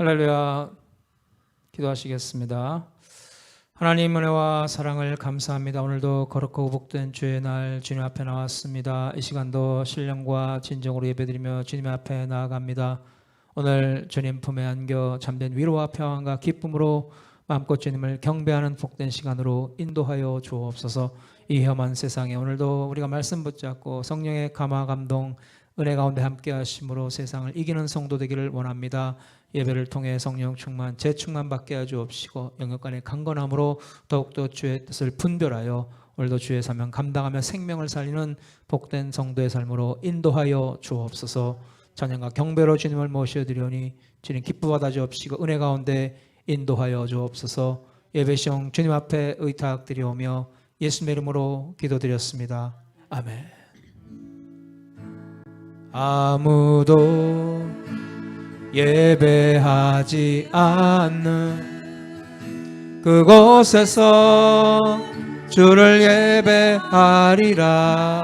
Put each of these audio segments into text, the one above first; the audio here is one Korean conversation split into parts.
할렐루야. 기도하시겠습니다. 하나님 은혜와 사랑을 감사합니다. 오늘도 거룩하고 복된 주의 날 주님 앞에 나왔습니다. 이 시간도 신령과 진정으로 예배드리며 주님 앞에 나아갑니다. 오늘 주님 품에 안겨 잠든 위로와 평안과 기쁨으로 마음껏 주님을 경배하는 복된 시간으로 인도하여 주옵소서. 이 험한 세상에 오늘도 우리가 말씀 붙잡고 성령의 감화 감동 은혜 가운데 함께 하심으로 세상을 이기는 성도 되기를 원합니다. 예배를 통해 성령 충만, 재충만 받게 하여 주옵시고 영역간의 강건함으로 더욱더 주의 뜻을 분별하여 오늘도 주의 사명 감당하며 생명을 살리는 복된 성도의 삶으로 인도하여 주옵소서. 찬양과 경배로 주님을 모셔드리오니 주님 기쁘받아 주옵시고 은혜 가운데 인도하여 주옵소서. 예배 시험 주님 앞에 의탁드리오며 예수님의 이름으로 기도드렸습니다. 아멘. 아무도 예배하지 않는 그곳에서 주를 예배하리라.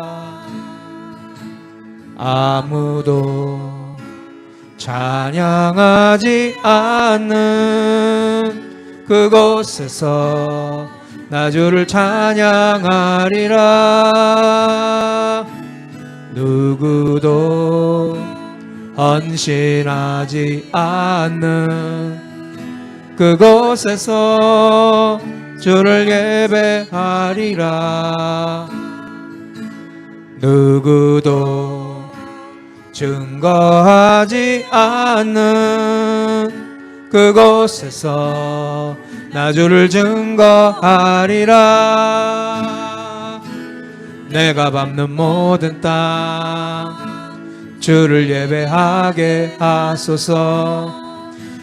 아무도 찬양하지 않는 그곳에서 나 주를 찬양하리라. 누구도 헌신하지 않는 그곳에서 주를 예배하리라. 누구도 증거하지 않는 그곳에서 나 주를 증거하리라. 내가 밟는 모든 땅 주를 예배하게 하소서.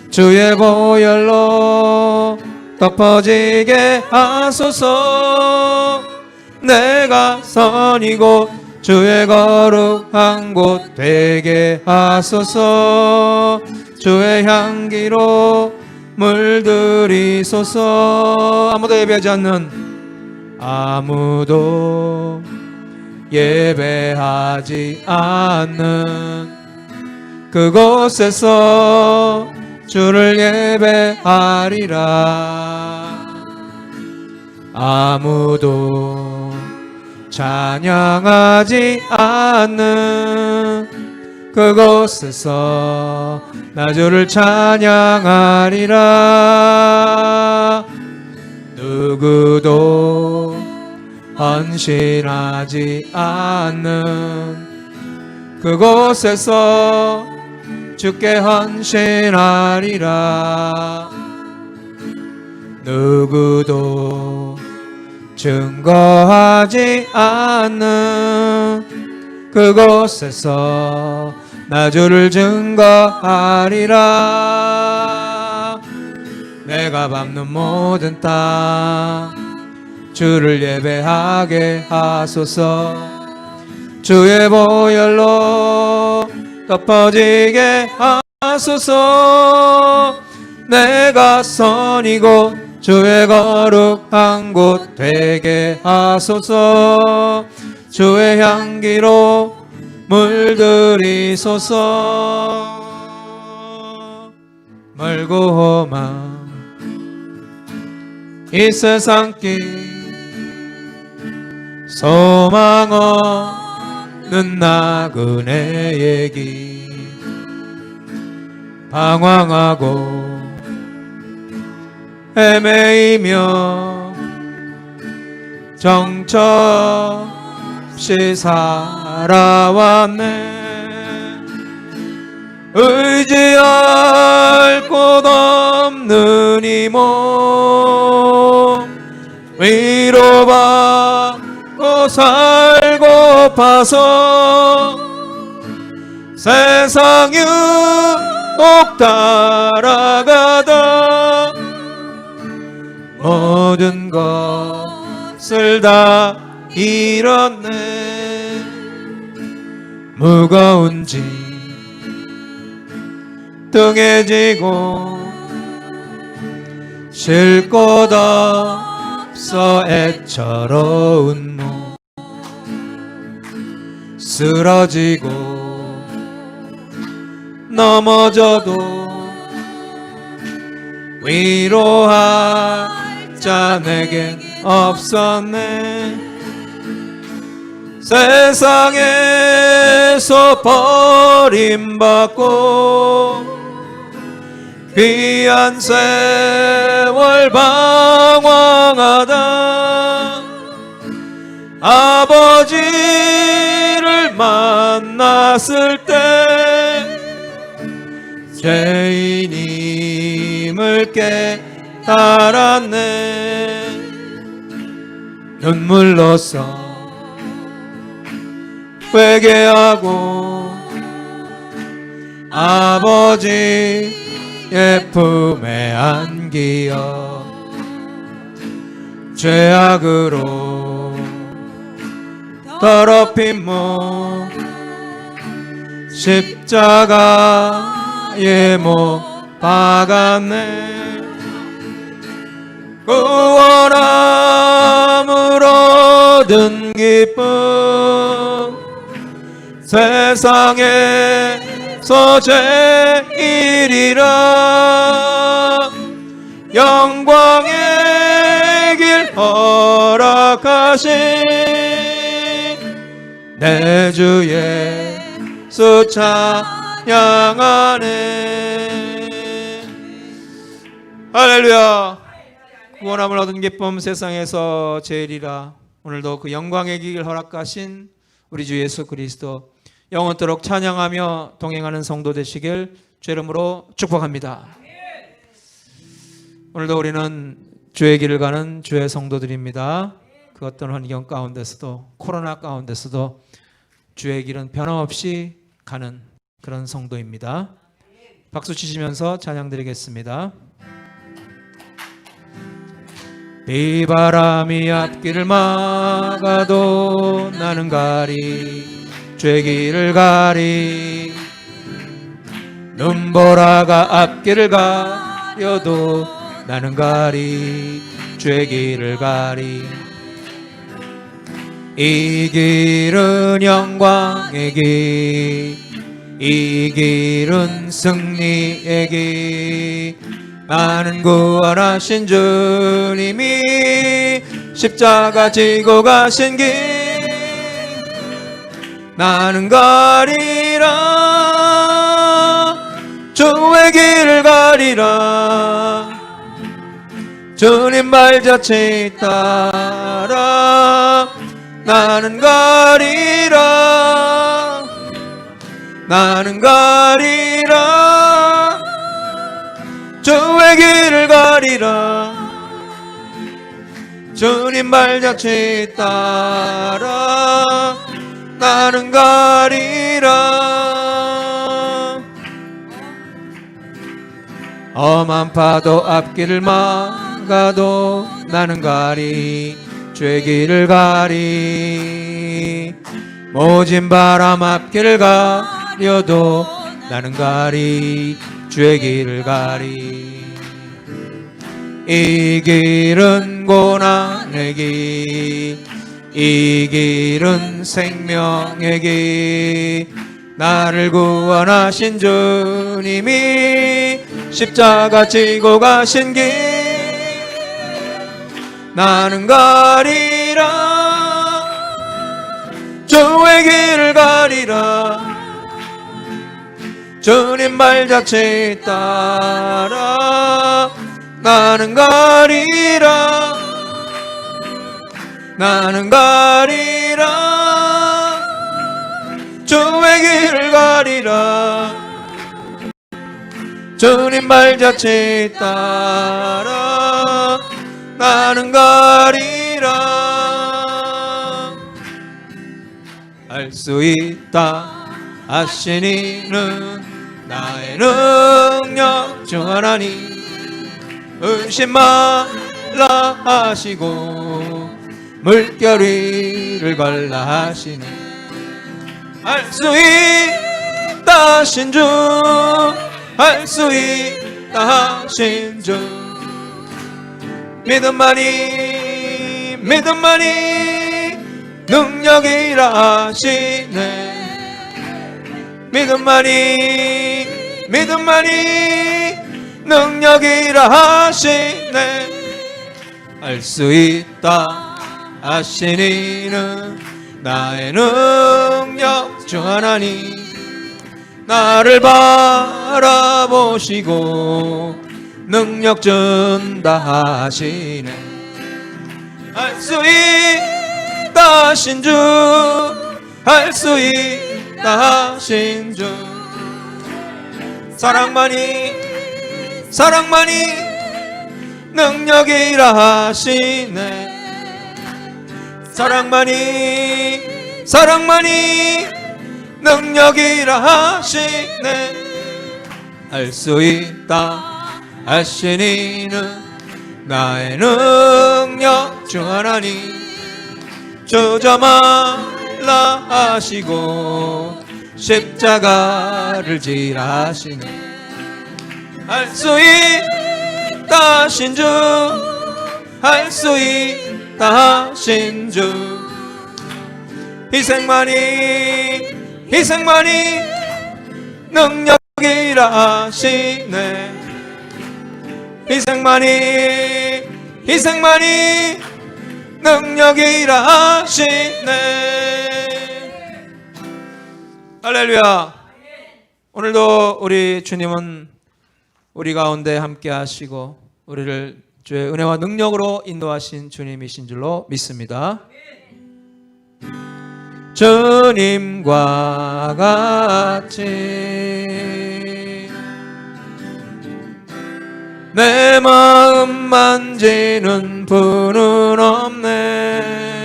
주의 보혈로 덮어지게 하소서. 내가 선이 곧 주의 거룩한 곳 되게 하소서. 주의 향기로 물들이소서. 아무도 예배하지 않는 아무도 예배하지 않는 그곳에서 주를 예배하리라. 아무도 찬양하지 않는 그곳에서 나 주를 찬양하리라. 누구도 헌신하지 않는 그곳에서 주께 헌신하리라. 누구도 증거하지 않는 그곳에서 나 주를 증거하리라. 내가 밟는 모든 땅 주를 예배하게 하소서. 주의 보혈로 덮어지게 하소서. 내가 선이고 주의 거룩한 곳 되게 하소서. 주의 향기로 물들이소서. 멀고 험한 이 세상 길 소망 없는 나그네의 길 방황하고 헤매이며 정처없이 살아왔네. 의지할 곳 없는 이 몸 위로받고 살고파서 세상 유혹 따라가다 모든 것을 다 잃었네. 무거운 짐 등에 지고 쉴 곳 없어 애처로운 몸 쓰러지고 넘어져도 위로할 자 내겐 없었네. 세상에서 버림받고 귀한 세월 방황하다 아버지를 만났을 때 죄인임을 깨달았네. 눈물로써 회개하고 아버지의 품에 안기어 죄악으로 더럽힌 몸 십자가에 못 박았네. 구원함을 얻은 기쁨 세상에서 제일이라 영광의 길 허락하신 내 주 예수 찬양하네. 할렐루야. 구원함을 얻은 기쁨 세상에서 제일이라. 오늘도 그 영광의 길 허락하신 우리 주 예수 그리스도 영원토록 찬양하며 동행하는 성도 되시길 주 이름으로 축복합니다. 오늘도 우리는 주의 길을 가는 주의 성도들입니다. 그 어떤 환경 가운데서도 코로나 가운데서도 주의 길은 변함없이 가는 그런 성도입니다. 박수 치시면서 찬양 드리겠습니다. 비바람이 앞길을 막아도 나는 가리 주의 길을 가리. 눈보라가 앞길을 가려도 나는 가리 주의 길을 가리. 이 길은 영광의 길, 이 길은 승리의 길. 나는 구원하신 주님이 십자가 지고 가신 길. 나는 가리라 주의 길을 가리라. 주님 발자취 따라 나는 가리라. 나는 가리라 주의 길을 가리라. 주님 발자취 따라 나는 가리라. 험한 파도 앞길을 막아도 나는 가리 주의 길을 가리. 모진 바람 앞길을 가려도 나는 가리 주의 길을 가리. 이 길은 고난의 길, 이 길은 생명의 길. 나를 구원하신 주님이 십자가 지고 가신 길. 나는 가리라 주의 길을 가리라. 주님 발자취 따라 나는 가리라. 나는 가리라 주의 길을 가리라. 주님 발자취 따라 나는 가리라. 알 수 있다 하신 이는 나의 능력 중 하나님. 의심 말라 하시고 물결 위를 갈라 하시네. 알 수 있다 하신 주, 알 수 있다 하신 주. 믿음만이 능력이라 하시네. 믿음만이 능력이라 하시네. 알 수 있다 하신 이는 나의 능력 주 하나님. 나를 바라보시고 능력 준다 하시네. 할 수 있다 하신 주, 할 수 있다 하신 주. 사랑만이 능력이라 하시네. 사랑만이 능력이라 하시네. 할 수 있다 하신 이는 나의 능력 주 하나님. 주저 말라 하시고 십자가를 지라 하시네. 할 수 있다 하신 주, 할 수 있다 하신 주. 희생만이 능력이라 하시네. 희생만이 능력이라 하시네. 할렐루야. 오늘도 우리 주님은 우리 가운데 함께 하시고 우리를 주의 은혜와 능력으로 인도하신 주님이신 줄로 믿습니다. 주님과 같이 내 마음 만지는 분은 없네.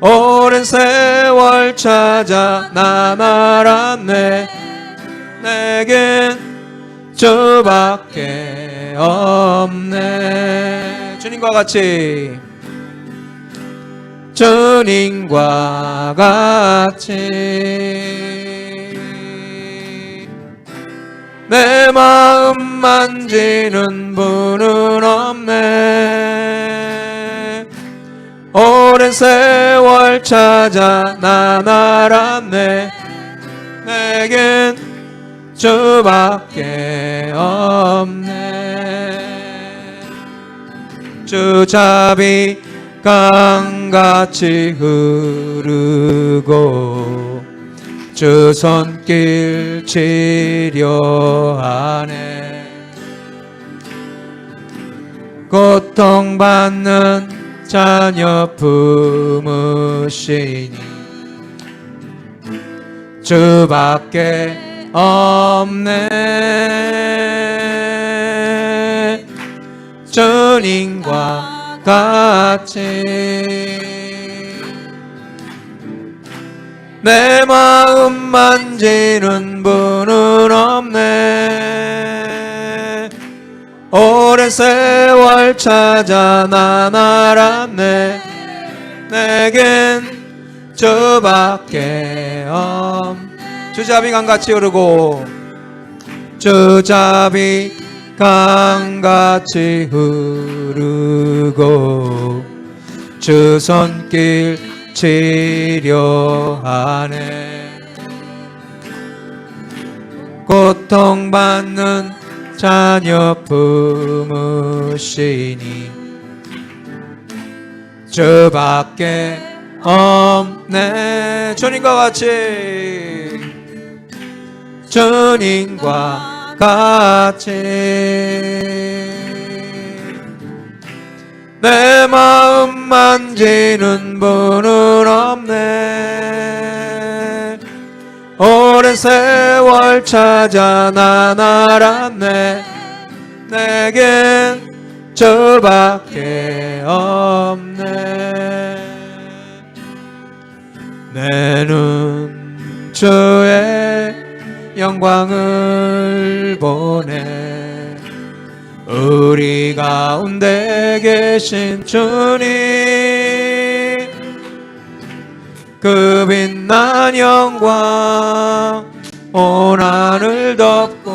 오랜 세월 찾아 난 알았네. 내겐 주밖에 없네. 주님과 같이 주님과 같이 내 마음 만지는 분은 없네. 오랜 세월 찾아 난 알았네. 내겐 주밖에 없네. 주 자비 강같이 흐르고 주 손길 치료하네. 고통받는 자녀 품으시니 주밖에 없네. 주님과 같이 내 마음 만지는 분은 없네. 오랜 세월 찾아 난 알았네. 내겐 주밖에 없네. 주자비 강같이 흐르고 주자비 강같이 흐르고 주 손길 치료하네. 고통받는 자녀 품으시니 주밖에 없네. 주님과 같이 주님과 같이 내 마음 만지는 분은 없네. 오랜 세월 찾아 난 알았네. 내겐 주밖에 없네. 내 눈 주의 영광을 보네. 우리 가운데 계신 주님 그 빛난 영광 온 하늘 덮고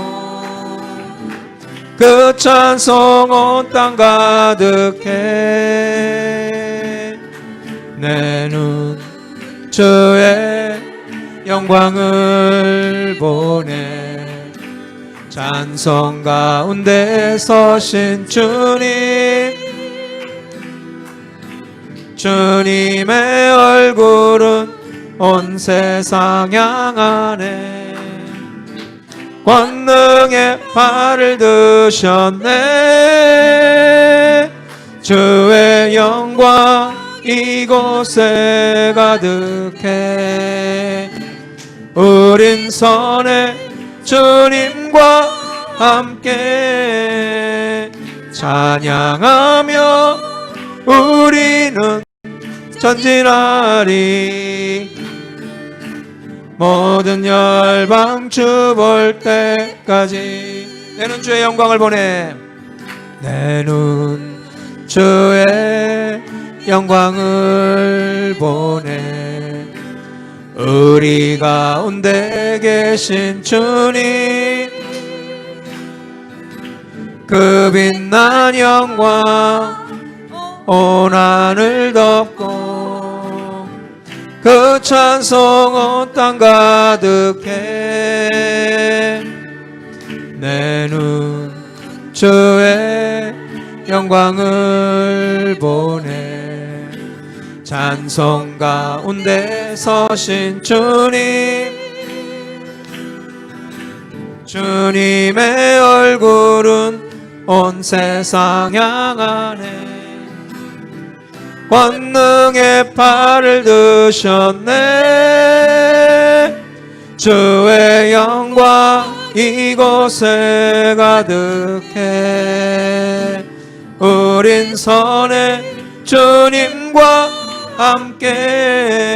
그 찬송 온 땅 가득해. 내 눈 주의 영광을 보네. 찬송 가운데 서신 주님, 주님의 얼굴은 온 세상 향하네. 권능의 발을 드셨네. 주의 영광 이곳에 가득해. 우린 선해 주님과 함께 찬양하며 우리는 전진하리. 모든 열방 주 볼 때까지. 내 눈 주의 영광을 보내. 내 눈 주의 영광을 보내. 우리 가운데 계신 주님, 그 빛난 영광 온 하늘 덮고 그 찬송 온 땅 가득해. 내 눈 주의 영광을 보내. 찬송 가운데 서신 주님, 주님의 얼굴은 온 세상 향하네. 권능의 팔을 드셨네. 주의 영광 이곳에 가득해. 우린 선해 주님과 함께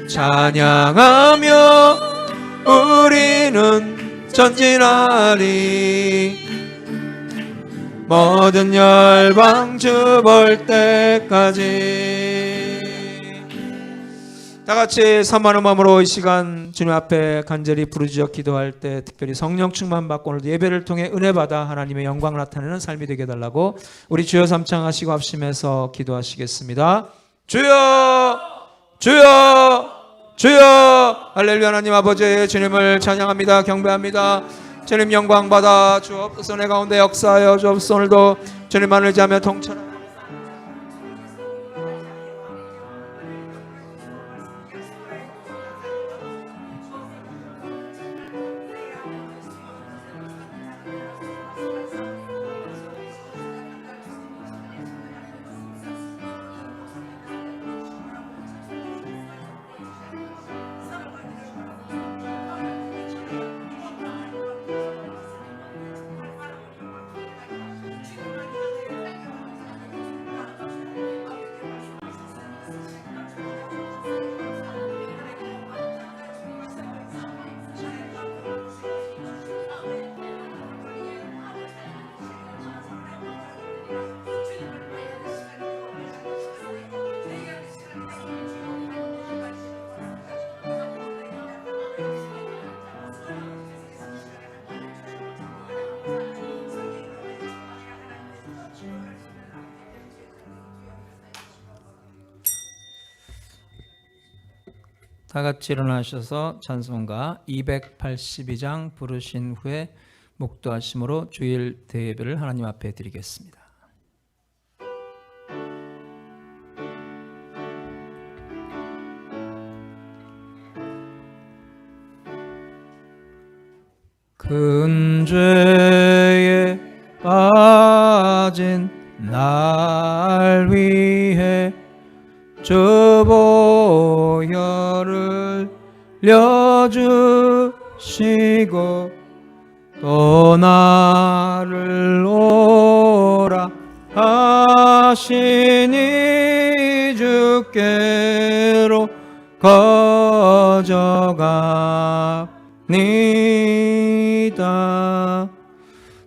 찬양하며 우리는 전진하리. 모든 열방 주 볼 때까지. 다같이 산만한 마음으로 이 시간 주님 앞에 간절히 부르짖어 기도할 때 특별히 성령 충만 받고 오늘도 예배를 통해 은혜 받아 하나님의 영광을 나타내는 삶이 되게 해달라고 우리 주여 삼창하시고 합심해서 기도하시겠습니다. 주여 주여 주여. 할렐루야. 하나님 아버지, 주님을 찬양합니다. 경배합니다. 주님 영광 받아 주옵소서. 내 가운데 역사하여 주옵소서. 오늘도 주님만을 의지하며 통찰하며 다 같이 일어나셔서 찬송가 282장 부르신 후에 목도하심으로 주일 대예배를 하나님 앞에 드리겠습니다. 큰 죄에 빠진 날 위해 주 보혈을 흘려주시고 또 나를 오라 하시니 주께로 거저갑니다.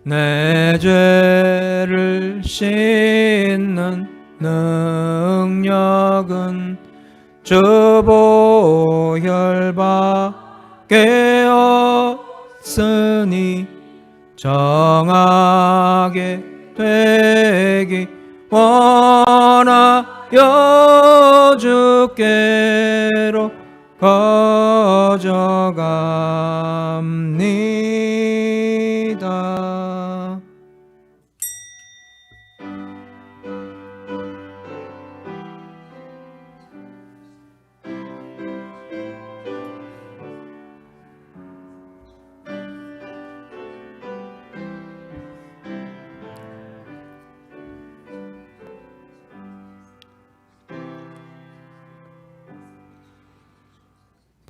내 죄를 씻는 능력은 주 보혈밖에 없으니 정하게 되기 원하여 주께로 거저갑니다.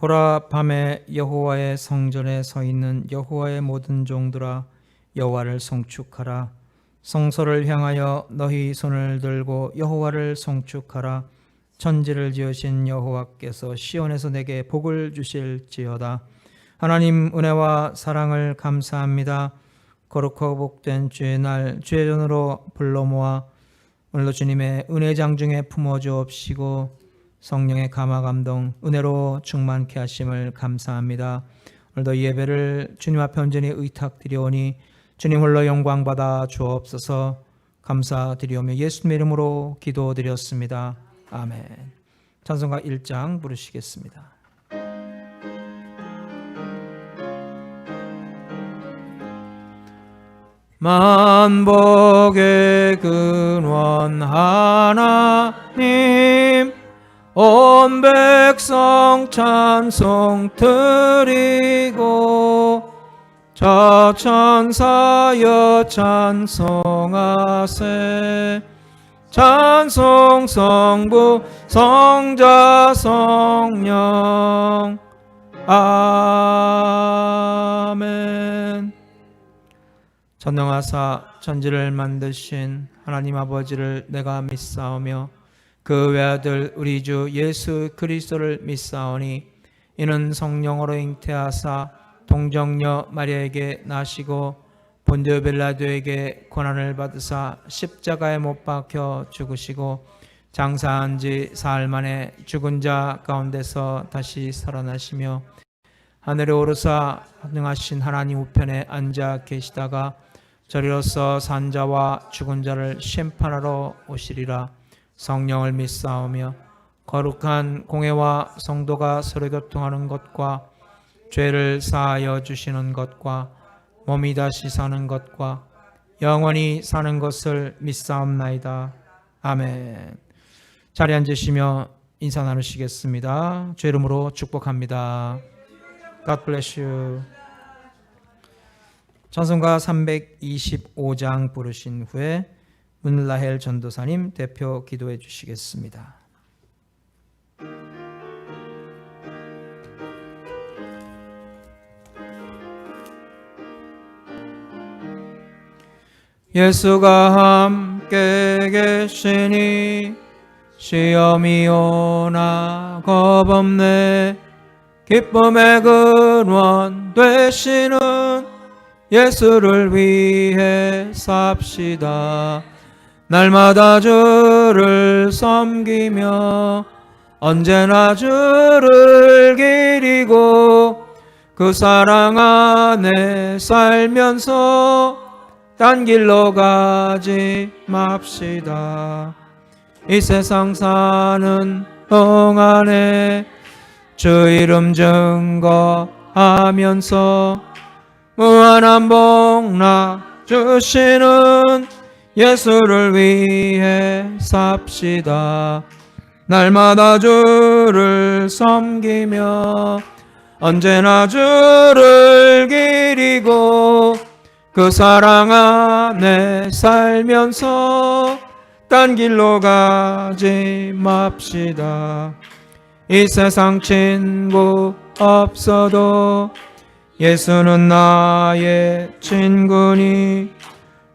보라, 밤에 여호와의 성전에 서 있는 여호와의 모든 종들아, 여호와를 송축하라. 성소를 향하여 너희 손을 들고 여호와를 송축하라. 천지를 지으신 여호와께서 시온에서 내게 복을 주실지어다. 하나님, 은혜와 사랑을 감사합니다. 거룩하고 복된 주의 날 주의 전으로 불러 모아 오늘도 주님의 은혜 장중에 품어주옵시고 성령의 감화 감동 은혜로 충만케 하심을 감사합니다. 오늘도 예배를 주님 앞에 온전히 의탁드리오니 주님 홀로 영광 받아 주옵소서. 감사드리오며 예수님의 이름으로 기도드렸습니다. 아멘. 찬송가 1장 부르시겠습니다. 만복의 근원 하나님, 온 백성 찬송 드리고 저 천사여 찬송하세. 찬송 성부 성자 성령. 아멘. 전능하사 천지를 만드신 하나님 아버지를 내가 믿사오며 그 외아들 우리 주 예수 그리스도를 믿사오니 이는 성령으로 잉태하사 동정녀 마리아에게 나시고 본디오 빌라도에게 고난을 받으사 십자가에 못 박혀 죽으시고 장사한 지 사흘 만에 죽은 자 가운데서 다시 살아나시며 하늘에 오르사 능하신 하나님 우편에 앉아 계시다가 저리로서 산자와 죽은 자를 심판하러 오시리라. 성령을 믿사오며 거룩한 공회와 성도가 서로 교통하는 것과 죄를 사하여 주시는 것과 몸이 다시 사는 것과 영원히 사는 것을 믿사옵나이다. 아멘. 자리에 앉으시며 인사 나누시겠습니다. 주의 이름으로 축복합니다. God bless you. 찬송가 325장 부르신 후에 문라헬 전도사님 대표 기도해 주시겠습니다. 예수가 함께 계시니 시험이 오나 겁없네. 기쁨의 근원 되시는 예수를 위해 삽시다. 날마다 주를 섬기며 언제나 주를 기리고 그 사랑 안에 살면서 딴 길로 가지 맙시다. 이 세상 사는 동안에 주 이름 증거하면서 무한한 복락 주시는 예수를 위해 삽시다. 날마다 주를 섬기며 언제나 주를 기리고 그 사랑 안에 살면서 딴 길로 가지 맙시다. 이 세상 친구 없어도 예수는 나의 친구니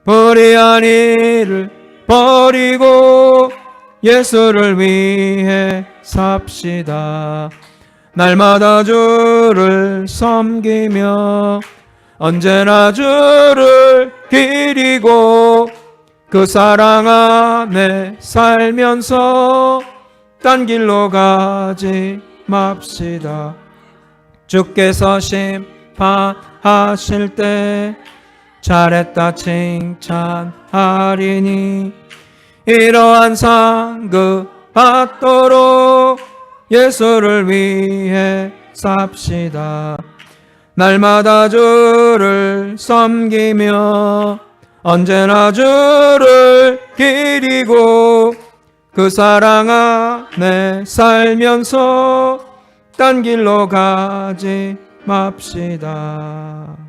불의한 일을 버리고 예수를 위해 삽시다. 날마다 주를 섬기며 언제나 주를 기리고 그 사랑 안에 살면서 딴 길로 가지 맙시다. 주께서 심판하실 때 잘했다 칭찬하리니 이러한 상급 받도록 예수를 위해 삽시다. 날마다 주를 섬기며 언제나 주를 기리고 그 사랑 안에 살면서 딴 길로 가지 맙시다.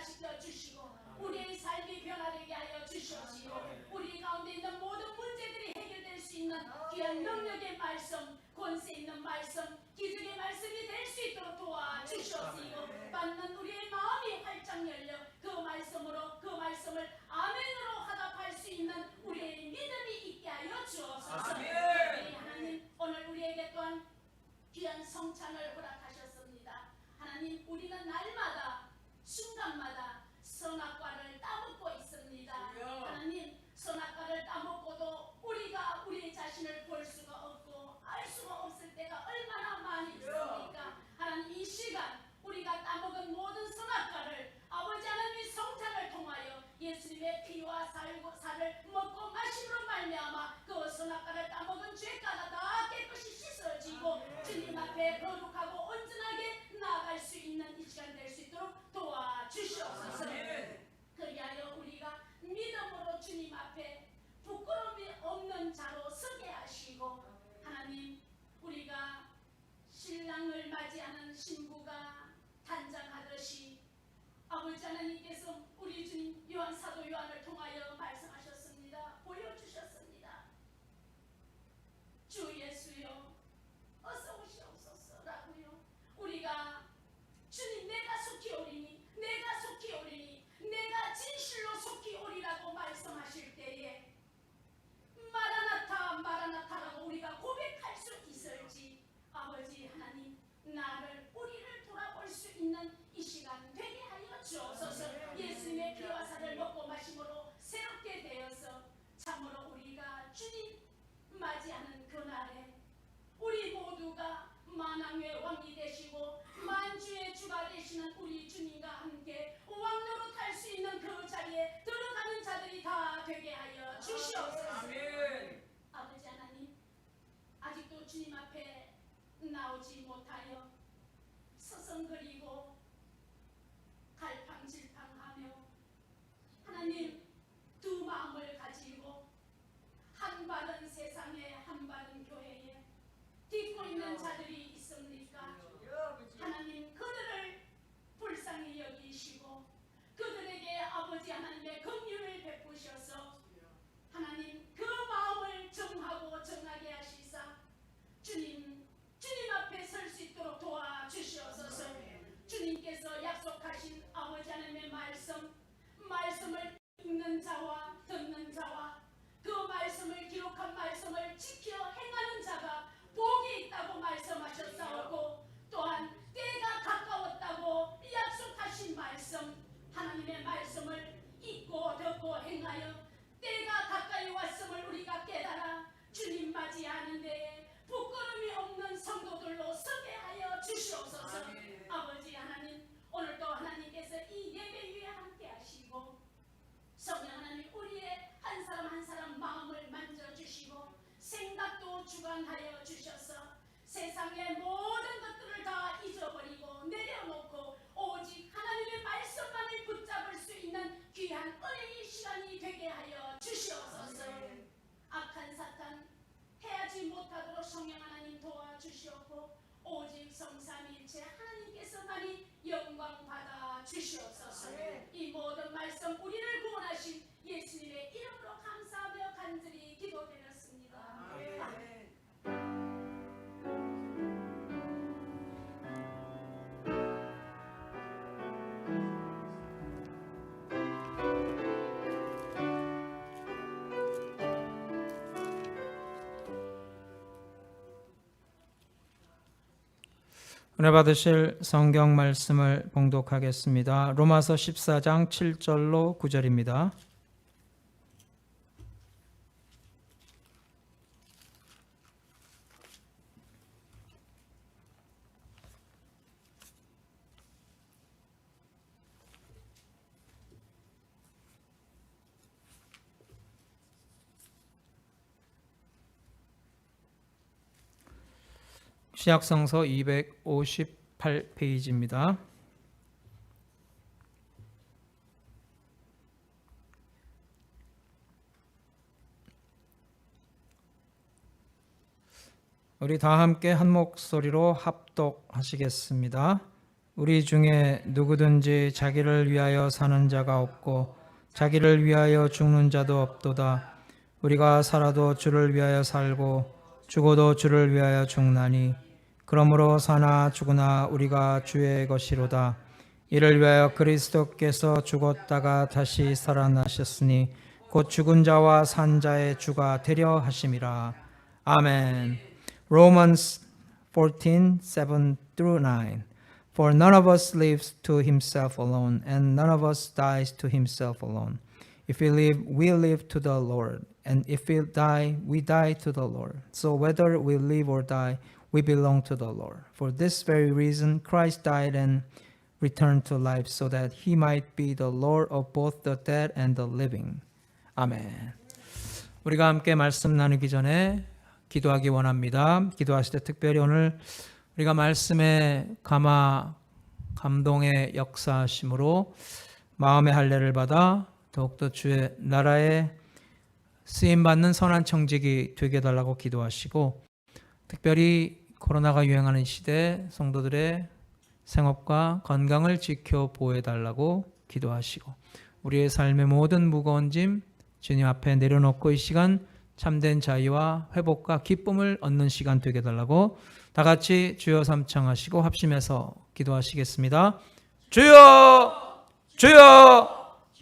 변화시켜 주시고 우리의 삶이 변화되게 하여 주시옵시고 우리 가운데 있는 모든 문제들이 해결될 수 있는 귀한 능력의 말씀, 권세 있는 말씀, 기적의 말씀이 될 수 있도록 도와주시옵시고 받는 우리의 마음이 활짝 열려 그 말씀으로 그 말씀을 아멘으로 화답할 수 있는 우리의 믿음이 있게 하여 주옵소서. 하나님 오늘 우리에게 또한 귀한 성찬을 허락하셨습니다. 하나님 우리는 날마다 순간마다 선악과를 따먹고 있습니다. 하나님 선악과를 따먹고도 우리가 우리 자신을 볼 수가 없고 알 수가 없을 때가 얼마나 많이 있습니까? 하나님 이 시간 우리가 따먹은 모든 선악과를 아버지 하나님의 성찬을 통하여 예수님의 피와 살을 먹고 마심으로 말미암아 그 선악과를 따먹은 죄가가 다 깨끗이 씻어지고 주님 앞에 거룩하고 온전하게 나아갈 수 있는 이 시간 될 수 있도록 도와주시옵소서. 그리하여 우리가 믿음으로 주님 앞에 부끄러움이 없는 자로 서게 하시고 하나님 우리가 신랑을 맞이하는 신부가 단장하듯이 아버지 하나님께서 우리 주님 사도 요한을 통하여 말씀하셨습니다. 보여주셨습니다. 주 예수여 어서 오시옵소서라고요. 우리가 주님 내가 속히 오리니 내가 속히 오리니 내가 진실로 속히 오리라고 말씀하실 때에 마라나타 마라나타라고 우리가 고백할 수 있을지 아버지 하나님 나를 우리를 돌아볼 수 있는 이 시간 되게 하여 주옵소서. 예수님의 피와 살을 먹고 마심으로 새롭게 되어서 참으로 우리가 주님 맞이하는 그날에 우리 모두가 만왕의 왕이 되시고 만주의 주가 되시는 우리 주님과 함께 왕노릇 할 수 있는 그 자리에 들어가는 자들이 다 되게 하여 주시옵소서. 아버지 하나님 아직도 주님 앞에 나오지 못하여 서성거리고 갈팡질팡하며 하나님 두 마음을 가지고 한 발은 세상에 한 발은 교회에 딛고 있는 자들이 있습니까? 하나님 그들을 불쌍히 여기시고 그들에게 아버지 하나님의 긍휼을 베푸셔서 하나님 그 마음을 정하고 정하게 하시사 주님 앞에 설 수 있도록 도와주시옵소서. 주님께서 약속하신 아버지 하나님의 말씀을 읽는 자와 듣는 자와 그 말씀을 기록한 말씀을 지켜 행하는 자가 복이 있다고 말씀하셨사오고 또한 때가 가까웠다고 약속하신 말씀 하나님의 말씀을 읽고 듣고 행하여 때가 가까이 왔음을 우리가 깨달아 주님 맞이하는 데에 부끄러움이 없는 성도들로 서게 하여 주시옵소서. 아버지 하나님 오늘도 하나님께서 이 예배 위에 함께 하시고 성령 하나님 우리의 한 사람 한 사람 마음을 만져주시고 생각도 주관하여 주셔서 세상의 모든 것들을 다 잊어버리고 내려놓고 오직 하나님의 말씀만을 붙잡을 수 있는 귀한 은혜의 시간이 되게 하여 주시옵소서. 악한 사탄 해하지 못하도록 성령 하나님 도와주시옵고 오직 성삼위일체 하나님께서만이 영광 받아 주시옵소서. 이 모든 말씀 우리를 구원하신 예수님의 이름으로 감사하며 간절히 기도드렸습니다. 아멘. 은혜 받으실 성경 말씀을 봉독하겠습니다. 로마서 14장 7절로 9절입니다. 신약성서 258페이지입니다. 우리 다 함께 한 목소리로 합독하시겠습니다. 우리 중에 누구든지 자기를 위하여 사는 자가 없고 자기를 위하여 죽는 자도 없도다. 우리가 살아도 주를 위하여 살고 죽어도 주를 위하여 죽나니 그러므로 사나 죽으나 우리가 주의 것이로다. 이를 위하여 그리스도께서 죽었다가 다시 살아나셨으니 곧 죽은 자와 산 자의 주가 되려 하심이라. 아멘. Romans 14:7-9. For none of us lives to himself alone, and none of us dies to himself alone. If we live to the Lord, and if we die to the Lord. So whether we live or die, we belong to the Lord. For this very reason, Christ died and returned to life, so that he might be the Lord of both the dead and the living. 아멘. 우리가 함께 말씀 나누기 전에 기도하기 원합니다. 기도하실 때 특별히 오늘 우리가 말씀에 감동의 역사심으로 마음의 할례를 받아 더욱더 주의 나라에 쓰임받는 선한 청직이 되게 해달라고 기도하시고, 특별히 코로나가 유행하는 시대 성도들의 생업과 건강을 지켜 보호해달라고 기도하시고, 우리의 삶의 모든 무거운 짐 주님 앞에 내려놓고 이 시간 참된 자유와 회복과 기쁨을 얻는 시간 되게 해달라고 다 같이 주여 삼창하시고 합심해서 기도하시겠습니다. 주여, 주여,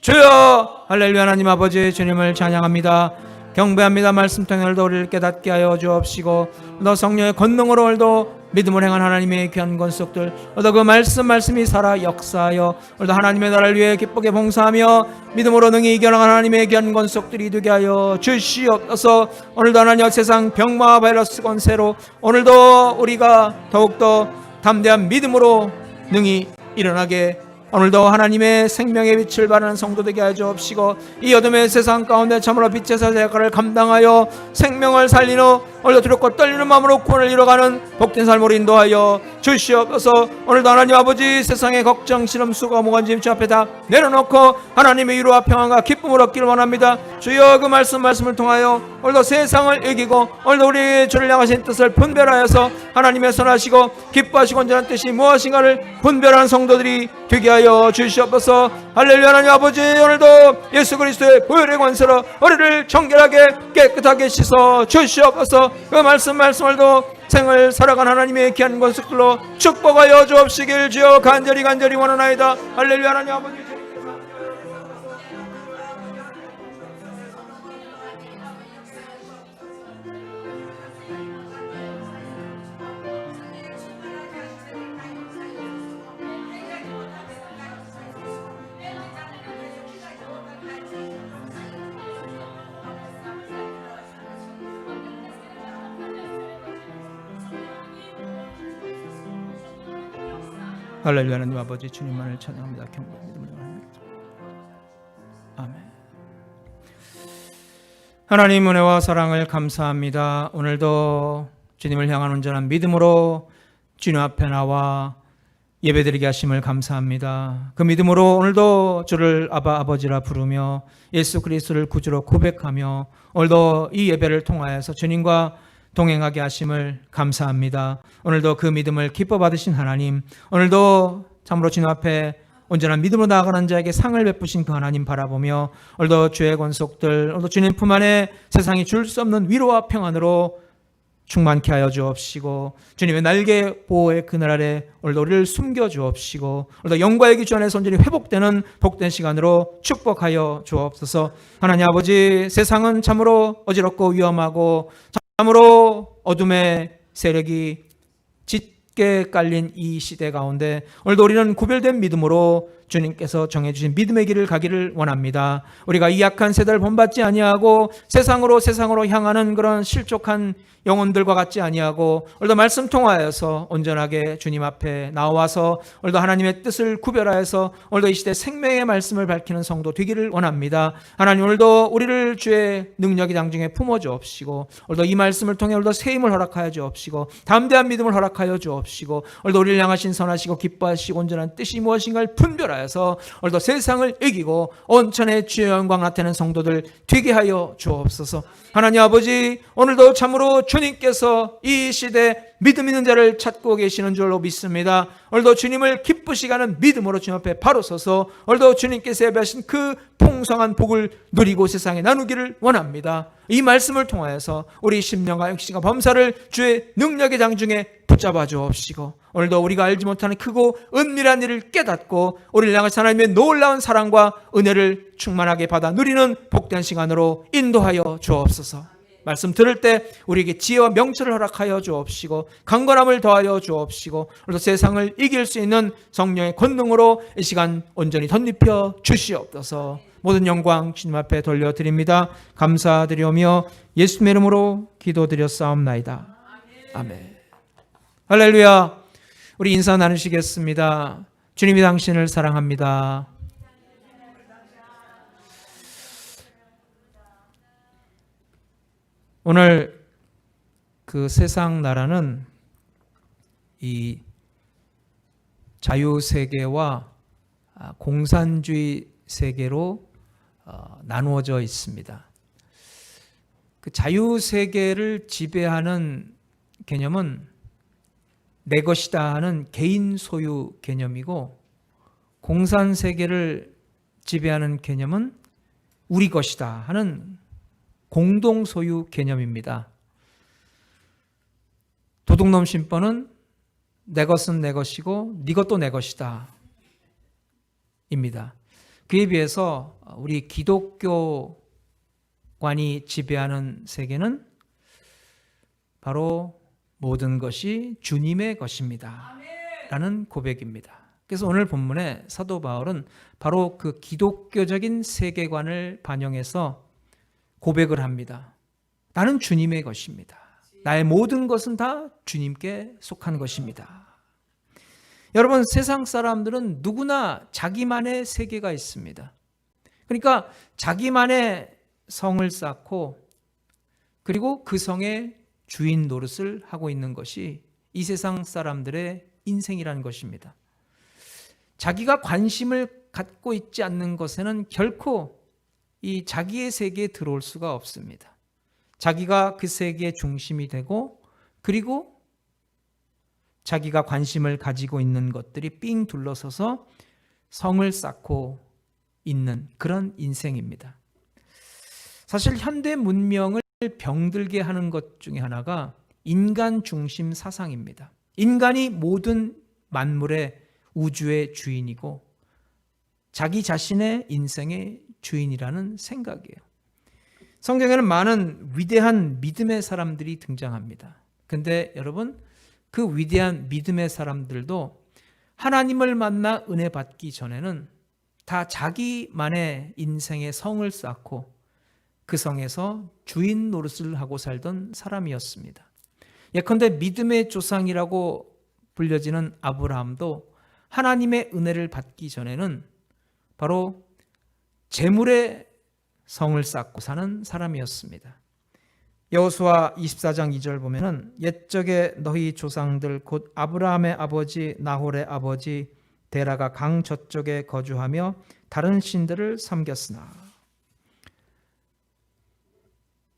주여. 할렐루야. 하나님 아버지 주님을 찬양합니다. 경배합니다. 말씀 통해 오늘도 우리를 깨닫게 하여 주옵시고, 너 성령의 권능으로 오늘도 믿음을 행한 하나님의 귀한 권속들, 오늘도 그 말씀이 살아 역사하여 오늘도 하나님의 나라를 위해 기쁘게 봉사하며 믿음으로 능히 이겨나가는 하나님의 귀한 권속들이 되게 하여 주시옵소서. 오늘도 하나님 세상 병마와 바이러스 권세로 오늘도 우리가 더욱더 담대한 믿음으로 능히 일어나게, 오늘도 하나님의 생명의 빛을 발하는 성도 되게 하여 주옵시고, 이 어둠의 세상 가운데 참으로 빛의 사자 역할을 감당하여 생명을 살리는 오늘도 두렵고 떨리는 마음으로 구원을 이뤄가는 복된 삶으로 인도하여 주시옵소서. 오늘도 하나님 아버지 세상의 걱정, 시름, 수고, 무관짐 주 앞에 다 내려놓고 하나님의 위로와 평안과 기쁨을 얻기를 원합니다. 주여 그 말씀을 통하여 오늘도 세상을 이기고 오늘도 우리의 주를 향하신 뜻을 분별하여서 하나님의 선하시고 기뻐하시고 온전한 뜻이 무엇인가를 분별하는 성도들이 되게 하여 주시옵소서. 할렐루야. 하나님 아버지 오늘도 예수 그리스도의 보혈의 권세로 우리를 정결하게 깨끗하게 씻어 주시옵소서. 그 말씀을도 생을 살아간 하나님의 귀한 권속들로 축복하여 주옵시길 주여 간절히 원하나이다. 할렐루야. 하나님 아버지 할렐루야. 하나님 아버지 주님만을 찬양합니다. 경배합니다. 아멘. 하나님 은혜와 사랑을 감사합니다. 오늘도 주님을 향한 온전한 믿음으로 주님 앞에 나와 예배드리게 하심을 감사합니다. 그 믿음으로 오늘도 주를 아버지라 부르며 예수 그리스도를 구주로 고백하며 오늘도 이 예배를 통하여서 주님과 동행하게 하심을 감사합니다. 오늘도 그 믿음을 기뻐 받으신 하나님, 오늘도 참으로 주님 앞에 온전한 믿음으로 나아가는 자에게 상을 베푸신 그 하나님 바라보며 오늘도 주의 권속들, 오늘도 주님 품 안에 세상이 줄 수 없는 위로와 평안으로 충만케 하여 주옵시고, 주님의 날개 보호의 그늘 아래 오늘도 우리를 숨겨 주옵시고, 오늘도 영광의 기주 안에서 온전히 회복되는 복된 시간으로 축복하여 주옵소서. 하나님 아버지 세상은 참으로 어지럽고 위험하고 참으로 어둠의 세력이 짙게 깔린 이 시대 가운데 오늘도 우리는 구별된 믿음으로 주님께서 정해주신 믿음의 길을 가기를 원합니다. 우리가 이 약한 세대를 본받지 아니하고 세상으로 향하는 그런 실족한 영혼들과 같지 아니하고 오늘도 말씀 통하여서 온전하게 주님 앞에 나와서 오늘도 하나님의 뜻을 구별하여서 오늘도 이 시대 생명의 말씀을 밝히는 성도 되기를 원합니다. 하나님 오늘도 우리를 주의 능력이 장중에 품어 주옵시고 오늘도 이 말씀을 통해 오늘도 새 힘을 허락하여 주옵시고 담대한 믿음을 허락하여 주옵시고 오늘도 우리를 향하신 선하시고 기뻐하시고 온전한 뜻이 무엇인가를 분별하여서 오늘도 세상을 이기고 온천의 주의 영광 나타내는 성도들 되게 하여 주옵소서. 하나님 아버지 오늘도 참으로 주님께서 이 시대 믿음 있는 자를 찾고 계시는 줄로 믿습니다. 오늘도 주님을 기쁘시게 하는 믿음으로 주님 앞에 바로 서서 오늘도 주님께서 예배하신 그 풍성한 복을 누리고 세상에 나누기를 원합니다. 이 말씀을 통하여서 우리 심령과 육신과 범사를 주의 능력의 장중에 붙잡아 주옵시고, 오늘도 우리가 알지 못하는 크고 은밀한 일을 깨닫고 우리를 향하신 하나님의 놀라운 사랑과 은혜를 충만하게 받아 누리는 복된 시간으로 인도하여 주옵소서. 말씀 들을 때 우리에게 지혜와 명철을 허락하여 주옵시고, 강건함을 더하여 주옵시고, 오늘도 세상을 이길 수 있는 성령의 권능으로 이 시간 온전히 덧입혀 주시옵소서. 모든 영광 주님 앞에 돌려드립니다. 감사드리오며 예수님의 이름으로 기도드렸사옵나이다. 아멘. 할렐루야. 우리 인사 나누시겠습니다. 주님이 당신을 사랑합니다. 오늘 그 세상 나라는 이 자유세계와 공산주의 세계로 나누어져 있습니다. 그 자유세계를 지배하는 개념은 내 것이다 하는 개인 소유 개념이고, 공산세계를 지배하는 개념은 우리 것이다 하는 공동 소유 개념입니다. 도둑놈 심보는 내 것은 내 것이고 네 것도 내 것이다 입니다. 그에 비해서 우리 기독교관이 지배하는 세계는 바로 모든 것이 주님의 것입니다 라는 고백입니다. 그래서 오늘 본문에 사도 바울은 바로 그 기독교적인 세계관을 반영해서 고백을 합니다. 나는 주님의 것입니다. 나의 모든 것은 다 주님께 속한 것입니다. 여러분, 세상 사람들은 누구나 자기만의 세계가 있습니다. 그러니까 자기만의 성을 쌓고 그리고 그 성의 주인 노릇을 하고 있는 것이 이 세상 사람들의 인생이라는 것입니다. 자기가 관심을 갖고 있지 않는 것에는 결코 이 자기의 세계에 들어올 수가 없습니다. 자기가 그 세계의 중심이 되고, 그리고 자기가 관심을 가지고 있는 것들이 삥 둘러서서 성을 쌓고 있는 그런 인생입니다. 사실 현대 문명을 병들게 하는 것 중에 하나가 인간 중심 사상입니다. 인간이 모든 만물의 우주의 주인이고 자기 자신의 인생의 주인이라는 생각이에요. 성경에는 많은 위대한 믿음의 사람들이 등장합니다. 근데 여러분, 그 위대한 믿음의 사람들도 하나님을 만나 은혜 받기 전에는 다 자기만의 인생의 성을 쌓고 그 성에서 주인 노릇을 하고 살던 사람이었습니다. 예컨대 믿음의 조상이라고 불려지는 아브라함도 하나님의 은혜를 받기 전에는 바로 재물의 성을 쌓고 사는 사람이었습니다. 여호수아 24장 2절 보면은 옛적에 너희 조상들 곧 아브라함의 아버지 나홀의 아버지 데라가 강 저쪽에 거주하며 다른 신들을 섬겼으나,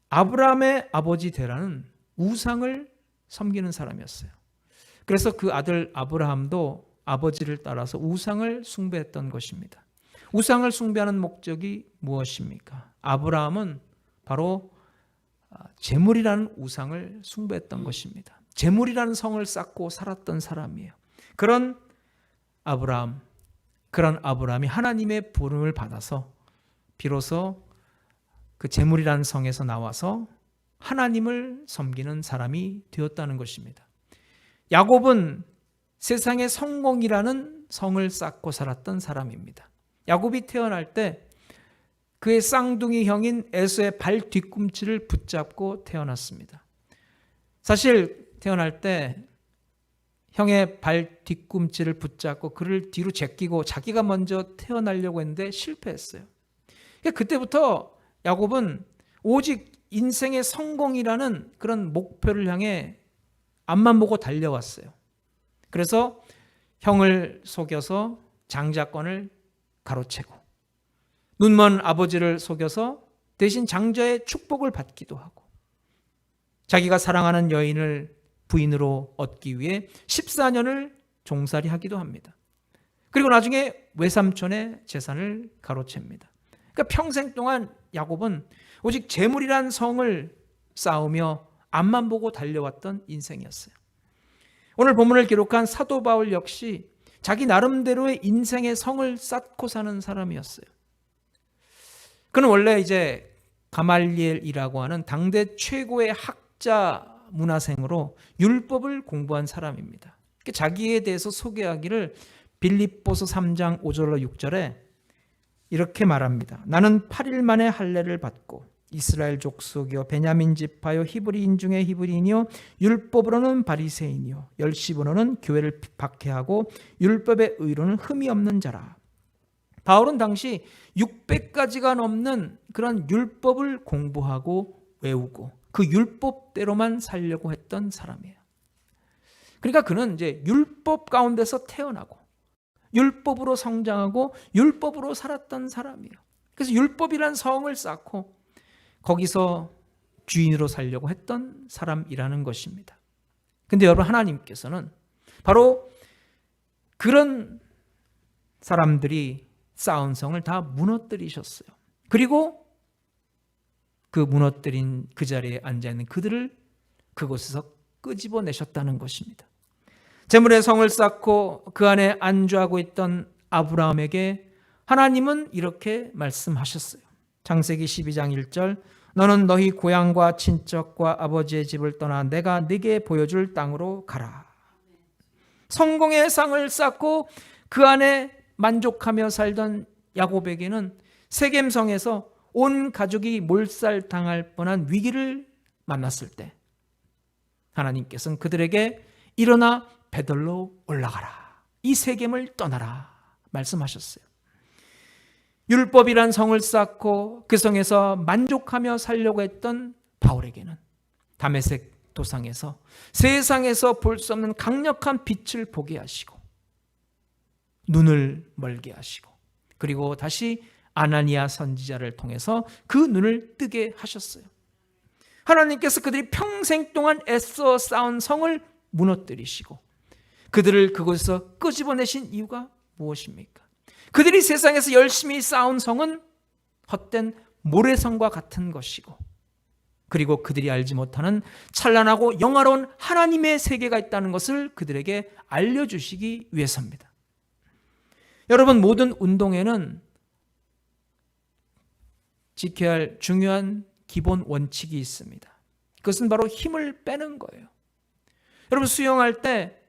아브라함의 아버지 데라는 우상을 섬기는 사람이었어요. 그래서 그 아들 아브라함도 아버지를 따라서 우상을 숭배했던 것입니다. 우상을 숭배하는 목적이 무엇입니까? 아브라함은 바로 재물이라는 우상을 숭배했던 것입니다. 재물이라는 성을 쌓고 살았던 사람이에요. 그런 아브라함이 하나님의 부름을 받아서 비로소 그 재물이라는 성에서 나와서 하나님을 섬기는 사람이 되었다는 것입니다. 야곱은 세상의 성공이라는 성을 쌓고 살았던 사람입니다. 야곱이 태어날 때 그의 쌍둥이 형인 에서의 발 뒤꿈치를 붙잡고 태어났습니다. 사실 태어날 때 형의 발 뒤꿈치를 붙잡고 그를 뒤로 제끼고 자기가 먼저 태어나려고 했는데 실패했어요. 그때부터 야곱은 오직 인생의 성공이라는 그런 목표를 향해 앞만 보고 달려왔어요. 그래서 형을 속여서 장자권을 가로채고, 눈먼 아버지를 속여서 대신 장자의 축복을 받기도 하고, 자기가 사랑하는 여인을 부인으로 얻기 위해 14년을 종살이 하기도 합니다. 그리고 나중에 외삼촌의 재산을 가로챕니다. 그러니까 평생 동안 야곱은 오직 재물이란 성을 쌓으며 앞만 보고 달려왔던 인생이었어요. 오늘 본문을 기록한 사도 바울 역시 자기 나름대로의 인생의 성을 쌓고 사는 사람이었어요. 그는 원래 이제 가말리엘이라고 하는 당대 최고의 학자 문화생으로 율법을 공부한 사람입니다. 자기에 대해서 소개하기를 빌립보서 3장 5절로 6절에 이렇게 말합니다. 나는 8일 만에 할례를 받고 이스라엘 족속이요 베냐민 지파요 히브리인 중에 히브리인이요 율법으로는 바리새인이요 열심으로는 교회를 박해하고 율법의 의로는 흠이 없는 자라. 바울은 당시 600가지가 넘는 그런 율법을 공부하고 외우고 그 율법대로만 살려고 했던 사람이에요. 그러니까 그는 이제 율법 가운데서 태어나고 율법으로 성장하고 율법으로 살았던 사람이에요. 그래서 율법이란 성을 쌓고 거기서 주인으로 살려고 했던 사람이라는 것입니다. 근데 여러분, 하나님께서는 바로 그런 사람들이 쌓은 성을 다 무너뜨리셨어요. 그리고 그 무너뜨린 그 자리에 앉아있는 그들을 그곳에서 끄집어내셨다는 것입니다. 재물의 성을 쌓고 그 안에 안주하고 있던 아브라함에게 하나님은 이렇게 말씀하셨어요. 창세기 12장 1절 너는 너희 고향과 친척과 아버지의 집을 떠나 내가 네게 보여줄 땅으로 가라. 성공의 상을 쌓고 그 안에 만족하며 살던 야곱에게는 세겜성에서 온 가족이 몰살당할 뻔한 위기를 만났을 때 하나님께서는 그들에게 일어나 베들로 올라가라. 이 세겜을 떠나라 말씀하셨어요. 율법이란 성을 쌓고 그 성에서 만족하며 살려고 했던 바울에게는 다메섹 도상에서 세상에서 볼 수 없는 강력한 빛을 보게 하시고 눈을 멀게 하시고 그리고 다시 아나니아 선지자를 통해서 그 눈을 뜨게 하셨어요. 하나님께서 그들이 평생 동안 애써 쌓은 성을 무너뜨리시고 그들을 그곳에서 끄집어내신 이유가 무엇입니까? 그들이 세상에서 열심히 쌓은 성은 헛된 모래성과 같은 것이고 그리고 그들이 알지 못하는 찬란하고 영화로운 하나님의 세계가 있다는 것을 그들에게 알려주시기 위해서입니다. 여러분, 모든 운동에는 지켜야 할 중요한 기본 원칙이 있습니다. 그것은 바로 힘을 빼는 거예요. 여러분, 수영할 때